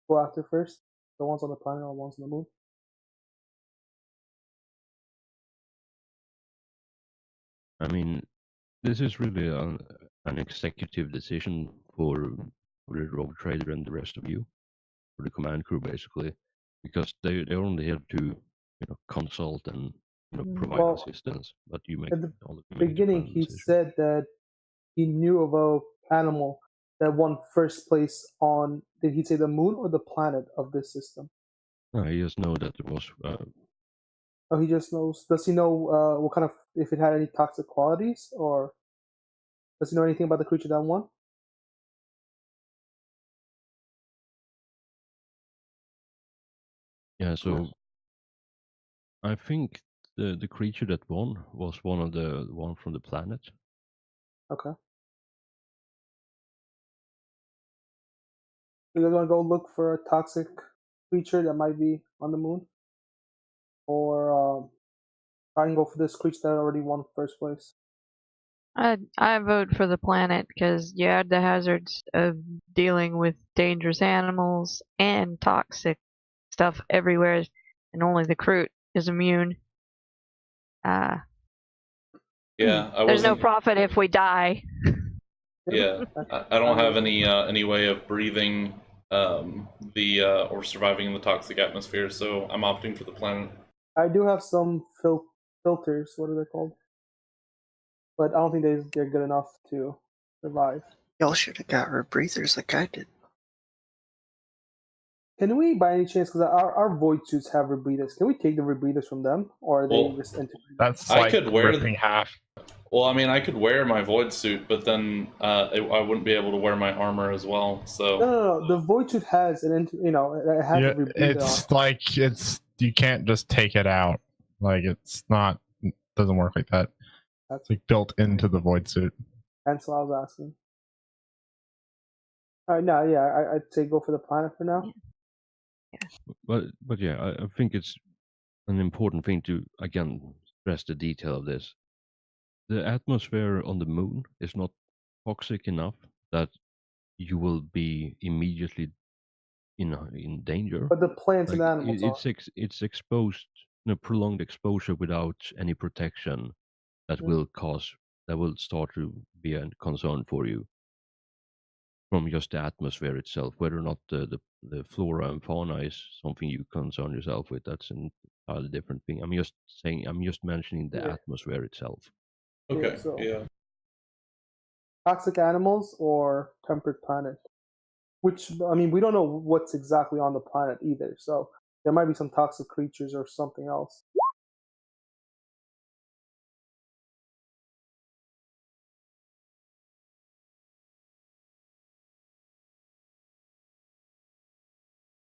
[SPEAKER 3] go after first? The ones on the planet or the ones on the moon?
[SPEAKER 5] I mean, this is really an executive decision for the rogue trader and the rest of you, for the command crew, basically, because they're only here to consult and provide
[SPEAKER 3] Well,
[SPEAKER 5] assistance. But you make
[SPEAKER 3] at the
[SPEAKER 5] all the
[SPEAKER 3] beginning,
[SPEAKER 5] final
[SPEAKER 3] he
[SPEAKER 5] decision.
[SPEAKER 3] said that he knew of a animal that won first place on, did he say the moon or the planet of this system?
[SPEAKER 5] No, he just know that it was.
[SPEAKER 3] Oh, he just knows. Does he know what kind of, if it had any toxic qualities, or does he know anything about the creature that won?
[SPEAKER 5] Yeah, so I think the creature that won was one from the planet.
[SPEAKER 3] Okay. You guys want to go look for a toxic creature that might be on the moon? Or try and go for this creature that already won first place?
[SPEAKER 4] I vote for the planet because you add the hazards of dealing with dangerous animals and toxic stuff everywhere, and only the Kroot is immune.
[SPEAKER 1] Yeah, I
[SPEAKER 4] There's no
[SPEAKER 1] wasn't.
[SPEAKER 4] profit if we die.
[SPEAKER 1] Yeah, I don't have any way of breathing or surviving in the toxic atmosphere, so I'm opting for the planet.
[SPEAKER 3] I do have some filters. What are they called? But I don't think they're good enough to survive.
[SPEAKER 6] Y'all should have got rebreathers like I did.
[SPEAKER 3] Can we, by any chance, because our void suits have rebreathers, can we take the rebreathers from them, or are they just integrated?
[SPEAKER 2] That's
[SPEAKER 1] I
[SPEAKER 2] like
[SPEAKER 1] could wear
[SPEAKER 2] ripping half.
[SPEAKER 1] Well, I mean, I could wear my void suit, but then I wouldn't be able to wear my armor as well. So
[SPEAKER 3] No. The void suit has it has
[SPEAKER 2] Yeah,
[SPEAKER 3] a rebreather
[SPEAKER 2] it's
[SPEAKER 3] on.
[SPEAKER 2] like you can't just take it out. Like it doesn't work like that. It's like built into the void suit.
[SPEAKER 3] That's what I was asking. All right, no, yeah, I'd say go for the planet for now.
[SPEAKER 5] But yeah, I think it's an important thing to again stress the detail of this. The atmosphere on the moon is not toxic enough that you will be immediately in danger.
[SPEAKER 3] But the plants
[SPEAKER 5] Like,
[SPEAKER 3] and animals are.
[SPEAKER 5] it's exposed, prolonged exposure without any protection that will start to be a concern for you from just the atmosphere itself. Whether or not the flora and fauna is something you concern yourself with, that's an entirely different thing. I'm just mentioning the
[SPEAKER 3] Yeah.
[SPEAKER 5] atmosphere itself.
[SPEAKER 1] okay,
[SPEAKER 3] so-
[SPEAKER 1] yeah.
[SPEAKER 3] Toxic animals or temperate planet? Which, I mean, we don't know what's exactly on the planet either, so there might be some toxic creatures or something else.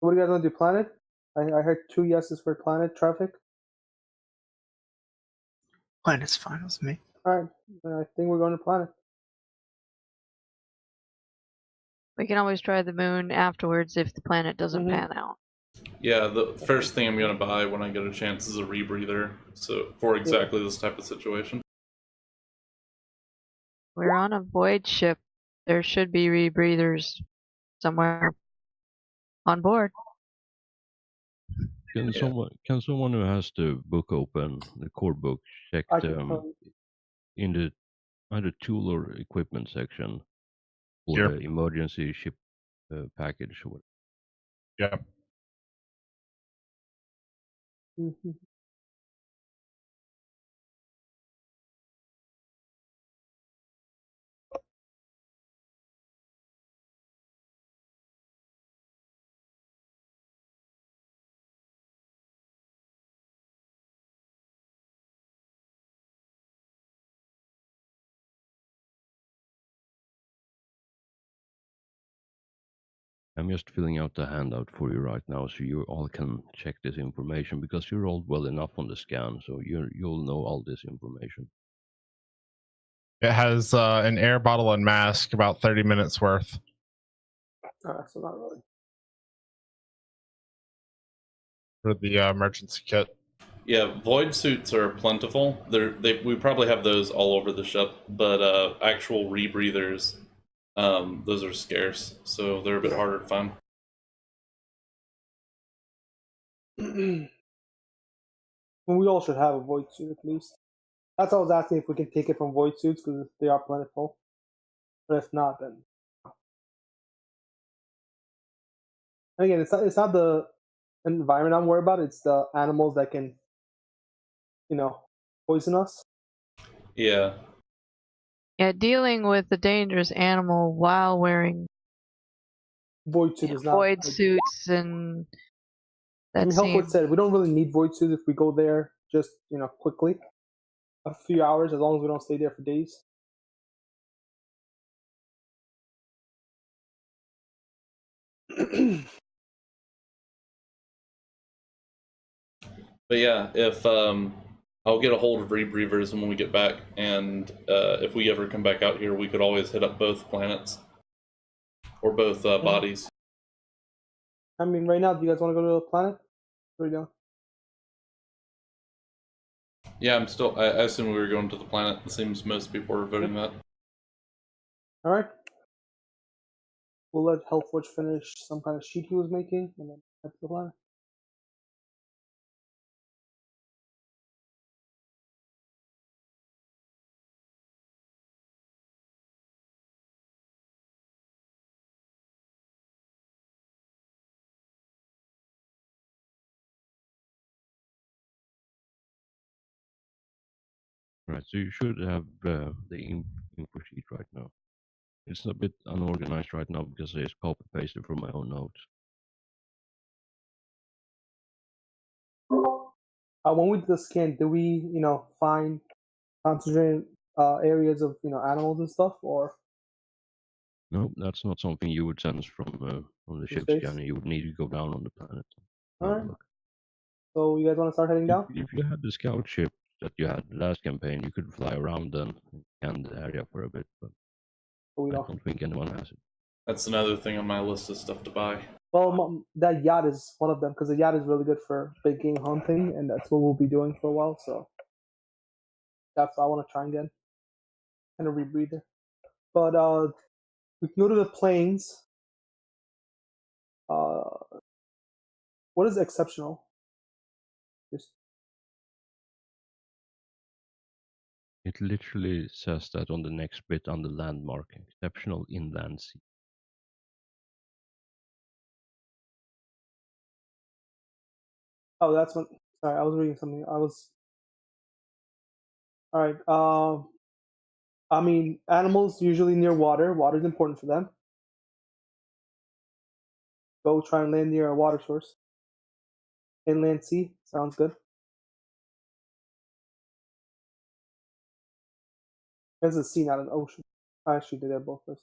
[SPEAKER 3] What do you guys want to do, planet? I heard 2 yeses for planet traffic.
[SPEAKER 6] Planet's fine with me.
[SPEAKER 3] Alright, I think we're going to planet.
[SPEAKER 4] We can always try the moon afterwards if the planet doesn't pan out.
[SPEAKER 1] Yeah, the first thing I'm gonna buy when I get a chance is a rebreather. So for exactly this type of situation.
[SPEAKER 4] We're on a void ship. There should be rebreathers somewhere on board.
[SPEAKER 5] Can someone who has the book open, the core book, check
[SPEAKER 3] I can tell you.
[SPEAKER 5] in the either tool or equipment section for
[SPEAKER 2] Sure.
[SPEAKER 5] the emergency ship package or whatever?
[SPEAKER 2] Yeah.
[SPEAKER 3] Mhm.
[SPEAKER 5] I'm just filling out the handout for you right now, so you all can check this information because you're all well enough on the scan, so you'll know all this information.
[SPEAKER 2] It has an air bottle and mask, about 30 minutes worth.
[SPEAKER 3] So not really.
[SPEAKER 2] For the emergency kit.
[SPEAKER 1] Yeah, void suits are plentiful. We probably have those all over the ship, but actual rebreathers, those are scarce, so they're a bit harder to find.
[SPEAKER 3] Well, we all should have a void suit at least. That's why I was asking if we can take it from void suits because they are plentiful. But if not, then and again, it's not the environment I'm worried about. It's the animals that can, poison us.
[SPEAKER 1] Yeah,
[SPEAKER 4] Yeah, dealing with a dangerous animal while wearing
[SPEAKER 3] Void suit is not.
[SPEAKER 4] void suits and
[SPEAKER 3] I
[SPEAKER 4] that
[SPEAKER 3] mean, Hellfoot
[SPEAKER 4] seems
[SPEAKER 3] said we don't really need void suits if we go there just quickly, a few hours, as long as we don't stay there for days.
[SPEAKER 1] but yeah, if I'll get a hold of rebreathers when we get back, and if we ever come back out here, we could always hit up both planets or both bodies.
[SPEAKER 3] I mean, right now, do you guys want to go to a planet? What are you doing?
[SPEAKER 1] Yeah, I assume we were going to the planet. It seems most people are voting that.
[SPEAKER 3] All right. We'll let Hellforge finish some kind of sheet he was making, and then head to the planet.
[SPEAKER 5] Right, so you should have the info sheet right now. It's a bit unorganized right now because I just copy pasted from my own notes.
[SPEAKER 3] When we did the scan, did we, find concentrated areas of, animals and stuff, or
[SPEAKER 5] No, that's not something you would sense from the ship
[SPEAKER 3] space?
[SPEAKER 5] scanner. You would need to go down on the planet.
[SPEAKER 3] All
[SPEAKER 5] Have a
[SPEAKER 3] right.
[SPEAKER 5] look.
[SPEAKER 3] So you guys want to start heading down?
[SPEAKER 5] If you had the scout ship that you had last campaign, you could fly around and scan the area for a bit, but
[SPEAKER 3] Or we
[SPEAKER 5] I
[SPEAKER 3] don't.
[SPEAKER 5] don't think anyone has it.
[SPEAKER 1] That's another thing on my list of stuff to buy.
[SPEAKER 3] Well, that yacht is one of them because the yacht is really good for big game hunting, and that's what we'll be doing for a while. So that's what I want to try and get. And a rebreather. But we can go to the plains. What is exceptional? Just
[SPEAKER 5] It literally says that on the next bit on the landmark, exceptional inland sea.
[SPEAKER 3] oh, that's what. Sorry, I was reading something. All right. I mean, animals usually near water. Water is important for them. Go try and land near a water source. Inland sea sounds good. It's a sea, not an ocean. I actually did that both places.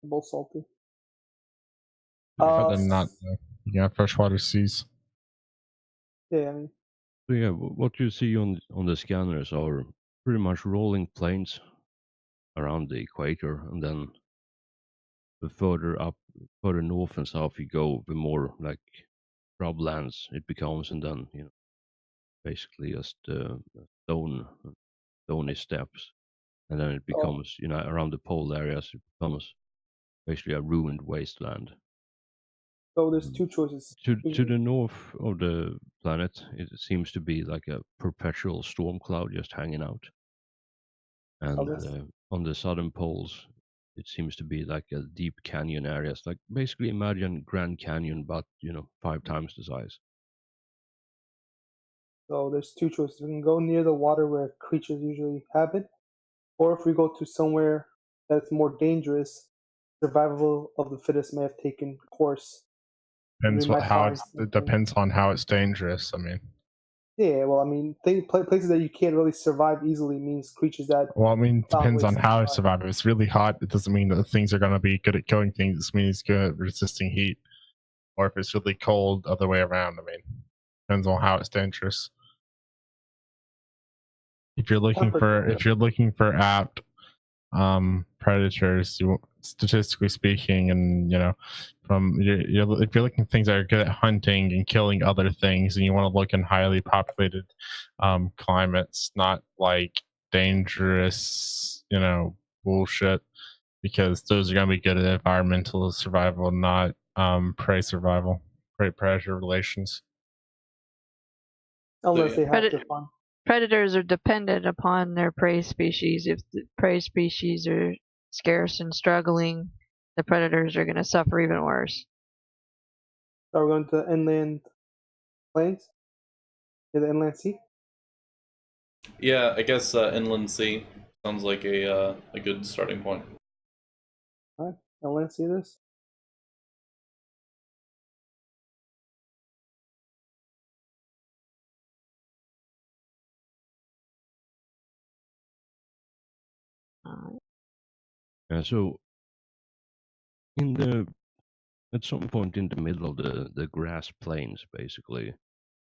[SPEAKER 3] They're both salty.
[SPEAKER 2] But then not freshwater seas.
[SPEAKER 3] Yeah, I mean,
[SPEAKER 5] So yeah, what you see on the scanners are pretty much rolling plains around the equator, and then the further north and south you go, the more like shrublands it becomes, and then basically just stony steppes, and then it becomes around the pole areas it becomes basically a ruined wasteland.
[SPEAKER 3] so there's two choices.
[SPEAKER 5] To the north of the planet, it seems to be like a perpetual storm cloud just hanging out, and on the southern poles, it seems to be like a deep canyon areas. Like basically imagine Grand Canyon, but 5 times the size.
[SPEAKER 3] So there's two choices. We can go near the water where creatures usually habit, or if we go to somewhere that's more dangerous, survival of the fittest may have taken course.
[SPEAKER 2] It depends on how it's dangerous. I mean,
[SPEAKER 3] yeah. Well, I mean, places that you can't really survive easily means creatures that.
[SPEAKER 2] Well, I mean, it depends on how it survives. If it's really hot, it doesn't mean that the things are going to be good at killing things. It means good at resisting heat. Or if it's really cold, other way around. I mean, depends on how it's dangerous. If you're looking for apt predators, statistically speaking, and if you're looking at things that are good at hunting and killing other things, and you want to look in highly populated climates, not like dangerous, bullshit, because those are going to be good at environmental survival, not prey survival, prey predator relations.
[SPEAKER 3] Unless
[SPEAKER 1] yeah.
[SPEAKER 3] they have to find.
[SPEAKER 4] Predators are dependent upon their prey species. If the prey species are scarce and struggling, the predators are going to suffer even worse.
[SPEAKER 3] So we're going to inland plains? To the inland sea?
[SPEAKER 1] Yeah, I guess inland sea sounds like a good starting point.
[SPEAKER 3] Alright, inland sea this.
[SPEAKER 5] So at some point in the middle of the grass plains, basically,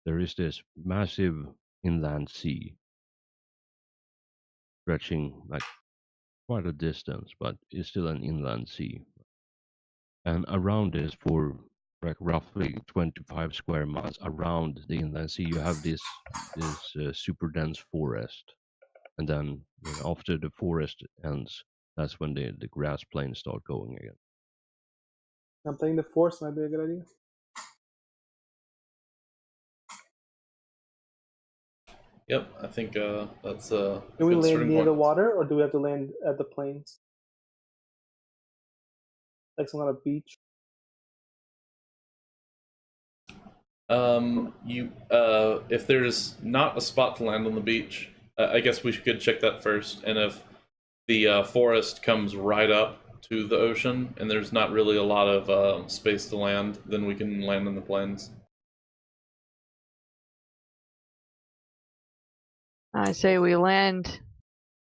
[SPEAKER 5] there is this massive inland sea stretching like quite a distance, but it's still an inland sea. And around this, for like roughly 25 square miles around the inland sea, you have this super dense forest. And then after the forest ends, that's when the grass plains start going again.
[SPEAKER 3] I'm thinking the forest might be a good idea.
[SPEAKER 1] Yep, I think that's
[SPEAKER 3] Can we
[SPEAKER 1] good
[SPEAKER 3] land
[SPEAKER 1] starting
[SPEAKER 3] near
[SPEAKER 1] point.
[SPEAKER 3] the water, or do we have to land at the plains? Like some kind of beach?
[SPEAKER 1] You if there's not a spot to land on the beach, I guess we could check that first. And if the forest comes right up to the ocean, and there's not really a lot of space to land, then we can land on the plains.
[SPEAKER 4] I say we land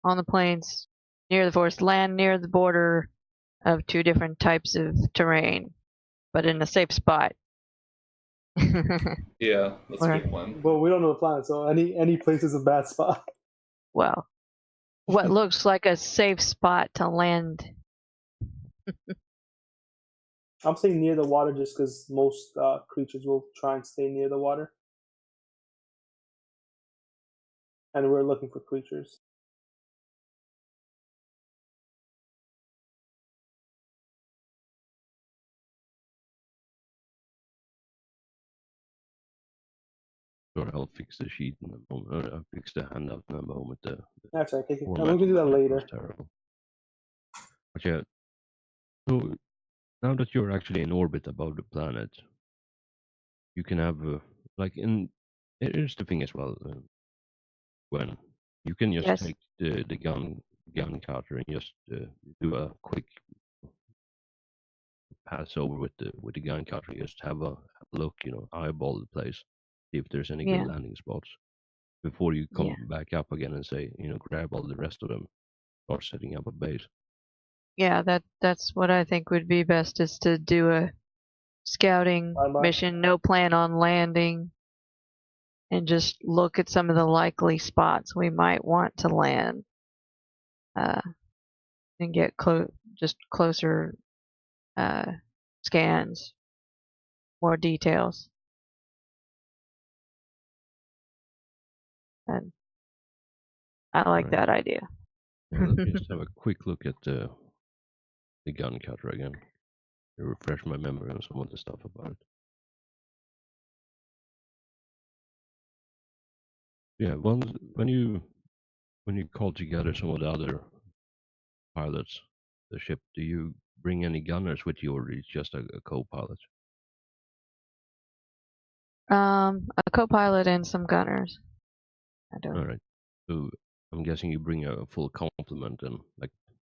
[SPEAKER 4] on the plains near the forest, land near the border of two different types of terrain, but in a safe spot.
[SPEAKER 1] Yeah, that's a
[SPEAKER 4] Where?
[SPEAKER 1] good plan.
[SPEAKER 3] But we don't know the planet, so any place is a bad spot.
[SPEAKER 4] Well, what looks like a safe spot to land.
[SPEAKER 3] I'm saying near the water just because most creatures will try and stay near the water. And we're looking for creatures.
[SPEAKER 5] Sure, I'll fix the sheet in a moment. I'll fix the handout in a moment.
[SPEAKER 3] That's right. I'm
[SPEAKER 5] format
[SPEAKER 3] going to do that
[SPEAKER 5] on it
[SPEAKER 3] later.
[SPEAKER 5] was terrible. But yeah, so now that you're actually in orbit above the planet, you can have here's the thing as well. When you can just
[SPEAKER 4] Yes.
[SPEAKER 5] take the gun cutter and just do a quick pass over with the gun cutter. Just have a look, eyeball the place, see if there's any
[SPEAKER 4] Yeah.
[SPEAKER 5] good landing spots before you come
[SPEAKER 4] Yeah.
[SPEAKER 5] back up again and say, grab all the rest of them, start setting up a base.
[SPEAKER 4] Yeah, that's what I think would be best, is to do a scouting
[SPEAKER 3] Bye-bye.
[SPEAKER 4] mission, no plan on landing, and just look at some of the likely spots we might want to land, and get closer scans, more details. And I like
[SPEAKER 5] Right.
[SPEAKER 4] that idea.
[SPEAKER 5] Yeah, let me just have a quick look at the gun cutter again to refresh my memory on some of the stuff about it. Yeah, when you call together some of the other pilots, the ship, do you bring any gunners with you, or is it just a co-pilot?
[SPEAKER 4] A co-pilot and some gunners. I don't.
[SPEAKER 5] All right. So I'm guessing you bring a full complement, and like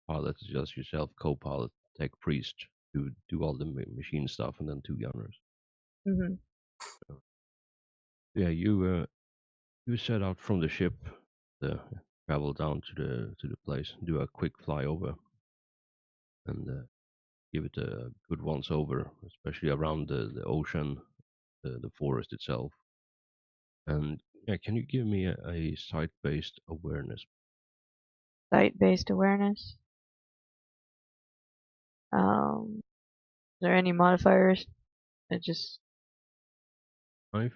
[SPEAKER 5] pilot is just yourself, co-pilot, tech priest, to do all the machine stuff, and then two gunners.
[SPEAKER 4] Mm-hmm.
[SPEAKER 5] Yeah, you set out from the ship, travel down to the place, do a quick flyover, and give it a good once over, especially around the ocean, the forest itself. And yeah, can you give me a site-based awareness?
[SPEAKER 4] Site-based awareness. Um, there any modifiers? It just
[SPEAKER 5] I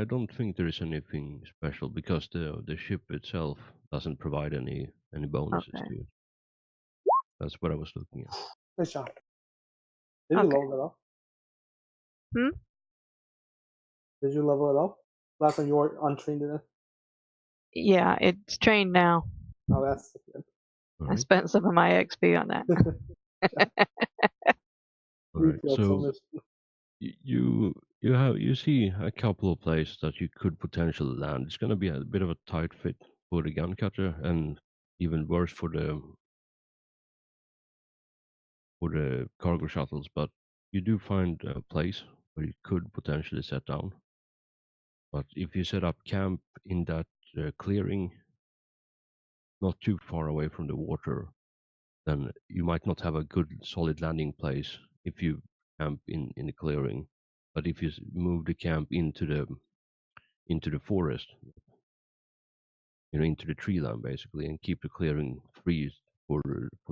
[SPEAKER 5] don't think there is anything special because the ship itself doesn't provide any bonuses
[SPEAKER 4] okay.
[SPEAKER 5] to it. That's what I was looking at.
[SPEAKER 3] Nice shot. Did you
[SPEAKER 4] Okay.
[SPEAKER 3] level it up?
[SPEAKER 4] Hmm?
[SPEAKER 3] Did you level it up? Last time you were untrained in it.
[SPEAKER 4] Yeah, it's trained now.
[SPEAKER 3] Oh, that's good.
[SPEAKER 5] All
[SPEAKER 4] I
[SPEAKER 5] right.
[SPEAKER 4] spent some of my XP on that.
[SPEAKER 5] All right.
[SPEAKER 3] Refill so
[SPEAKER 5] So
[SPEAKER 3] much.
[SPEAKER 5] you see a couple of places that you could potentially land. It's going to be a bit of a tight fit for the gun cutter, and even worse for the cargo shuttles. But you do find a place where you could potentially set down. But if you set up camp in that clearing, not too far away from the water, then you might not have a good solid landing place if you camp in the clearing. But if you move the camp into the forest, into the tree line basically, and keep the clearing free for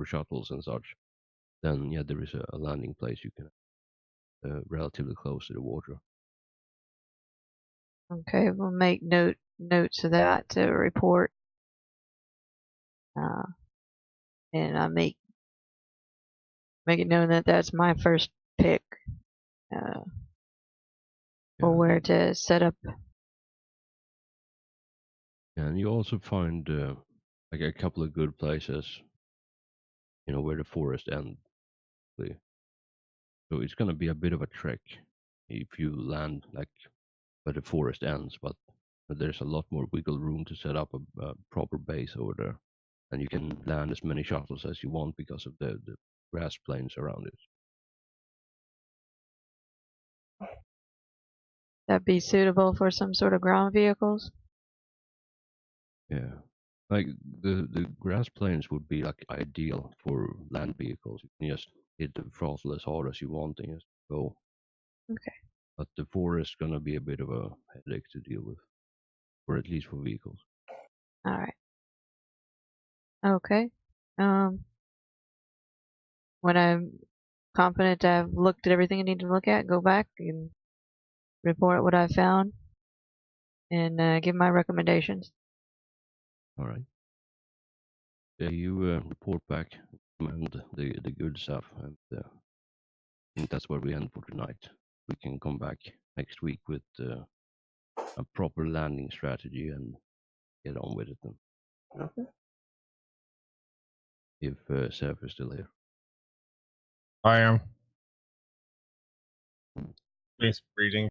[SPEAKER 5] shuttles and such, then yeah, there is a landing place you can relatively close to the water.
[SPEAKER 4] Okay, we'll make notes of that to report. And I make it known that that's my first pick for where to set up.
[SPEAKER 5] And you also find like a couple of good places, where the forest ends. So it's going to be a bit of a trek if you land like where the forest ends, but there's a lot more wiggle room to set up a proper base over there. And you can land as many shuttles as you want because of the grass plains around it.
[SPEAKER 4] That be suitable for some sort of ground vehicles?
[SPEAKER 5] Yeah. Like the grass plains would be like ideal for land vehicles. You can just hit the throttle as hard as you want and just go.
[SPEAKER 4] Okay.
[SPEAKER 5] But the forest is gonna be a bit of a headache to deal with, or at least for vehicles.
[SPEAKER 4] All right. Okay. When I'm confident I've looked at everything I need to look at, go back and report what I found and give my recommendations.
[SPEAKER 5] All right. Yeah, you report back and the good stuff, and I think that's where we end for tonight. We can come back next week with a proper landing strategy and get on with it then.
[SPEAKER 3] Okay.
[SPEAKER 5] If Seth is still here.
[SPEAKER 2] I am. Please breeding.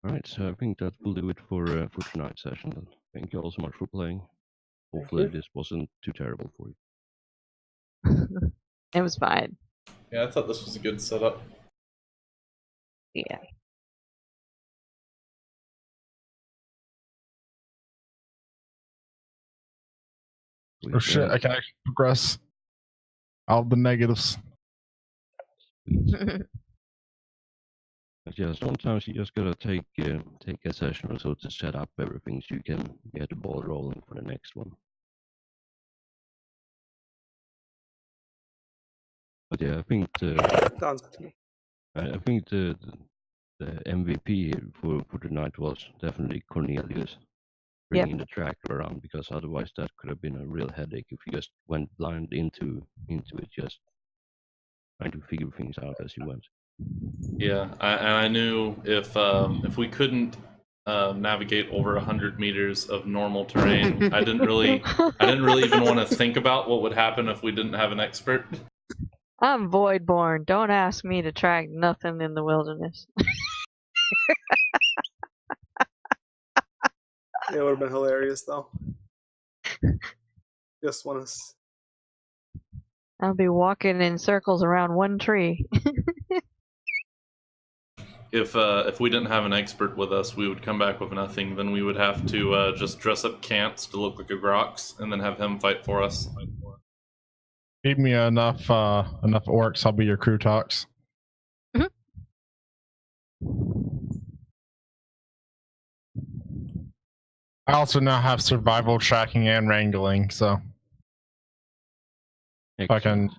[SPEAKER 5] All right, so I think that will do it for tonight's session. Then. Thank you all so much for playing. Hopefully this wasn't too terrible for you.
[SPEAKER 4] It was fine.
[SPEAKER 1] Yeah, I thought this was a good setup.
[SPEAKER 4] Yeah.
[SPEAKER 2] Oh shit, I can actually progress out of the negatives.
[SPEAKER 5] But yeah, sometimes you just gotta take a session or so to set up everything so you can get the ball rolling for the next one. But yeah, I think
[SPEAKER 3] Sounds good to me.
[SPEAKER 5] I think the MVP for tonight was definitely Cornelius bringing the tracker around, because otherwise that could have been a real headache if you just went blind into it, just trying to figure things out as you went.
[SPEAKER 1] Yeah, and I knew if we couldn't navigate over 100 meters of normal terrain, I didn't really even want to think about what would happen if we didn't have an expert.
[SPEAKER 4] I'm voidborn. Don't ask me to track nothing in the wilderness.
[SPEAKER 3] Yeah, it would have been hilarious though. Just want to.
[SPEAKER 4] I'll be walking in circles around one tree.
[SPEAKER 1] If we didn't have an expert with us, we would come back with nothing. Then we would have to just dress up Cants to look like a Grox, and then have him fight for us.
[SPEAKER 2] Give me enough orcs, I'll be your crew talks. I also now have survival tracking and wrangling, so if I can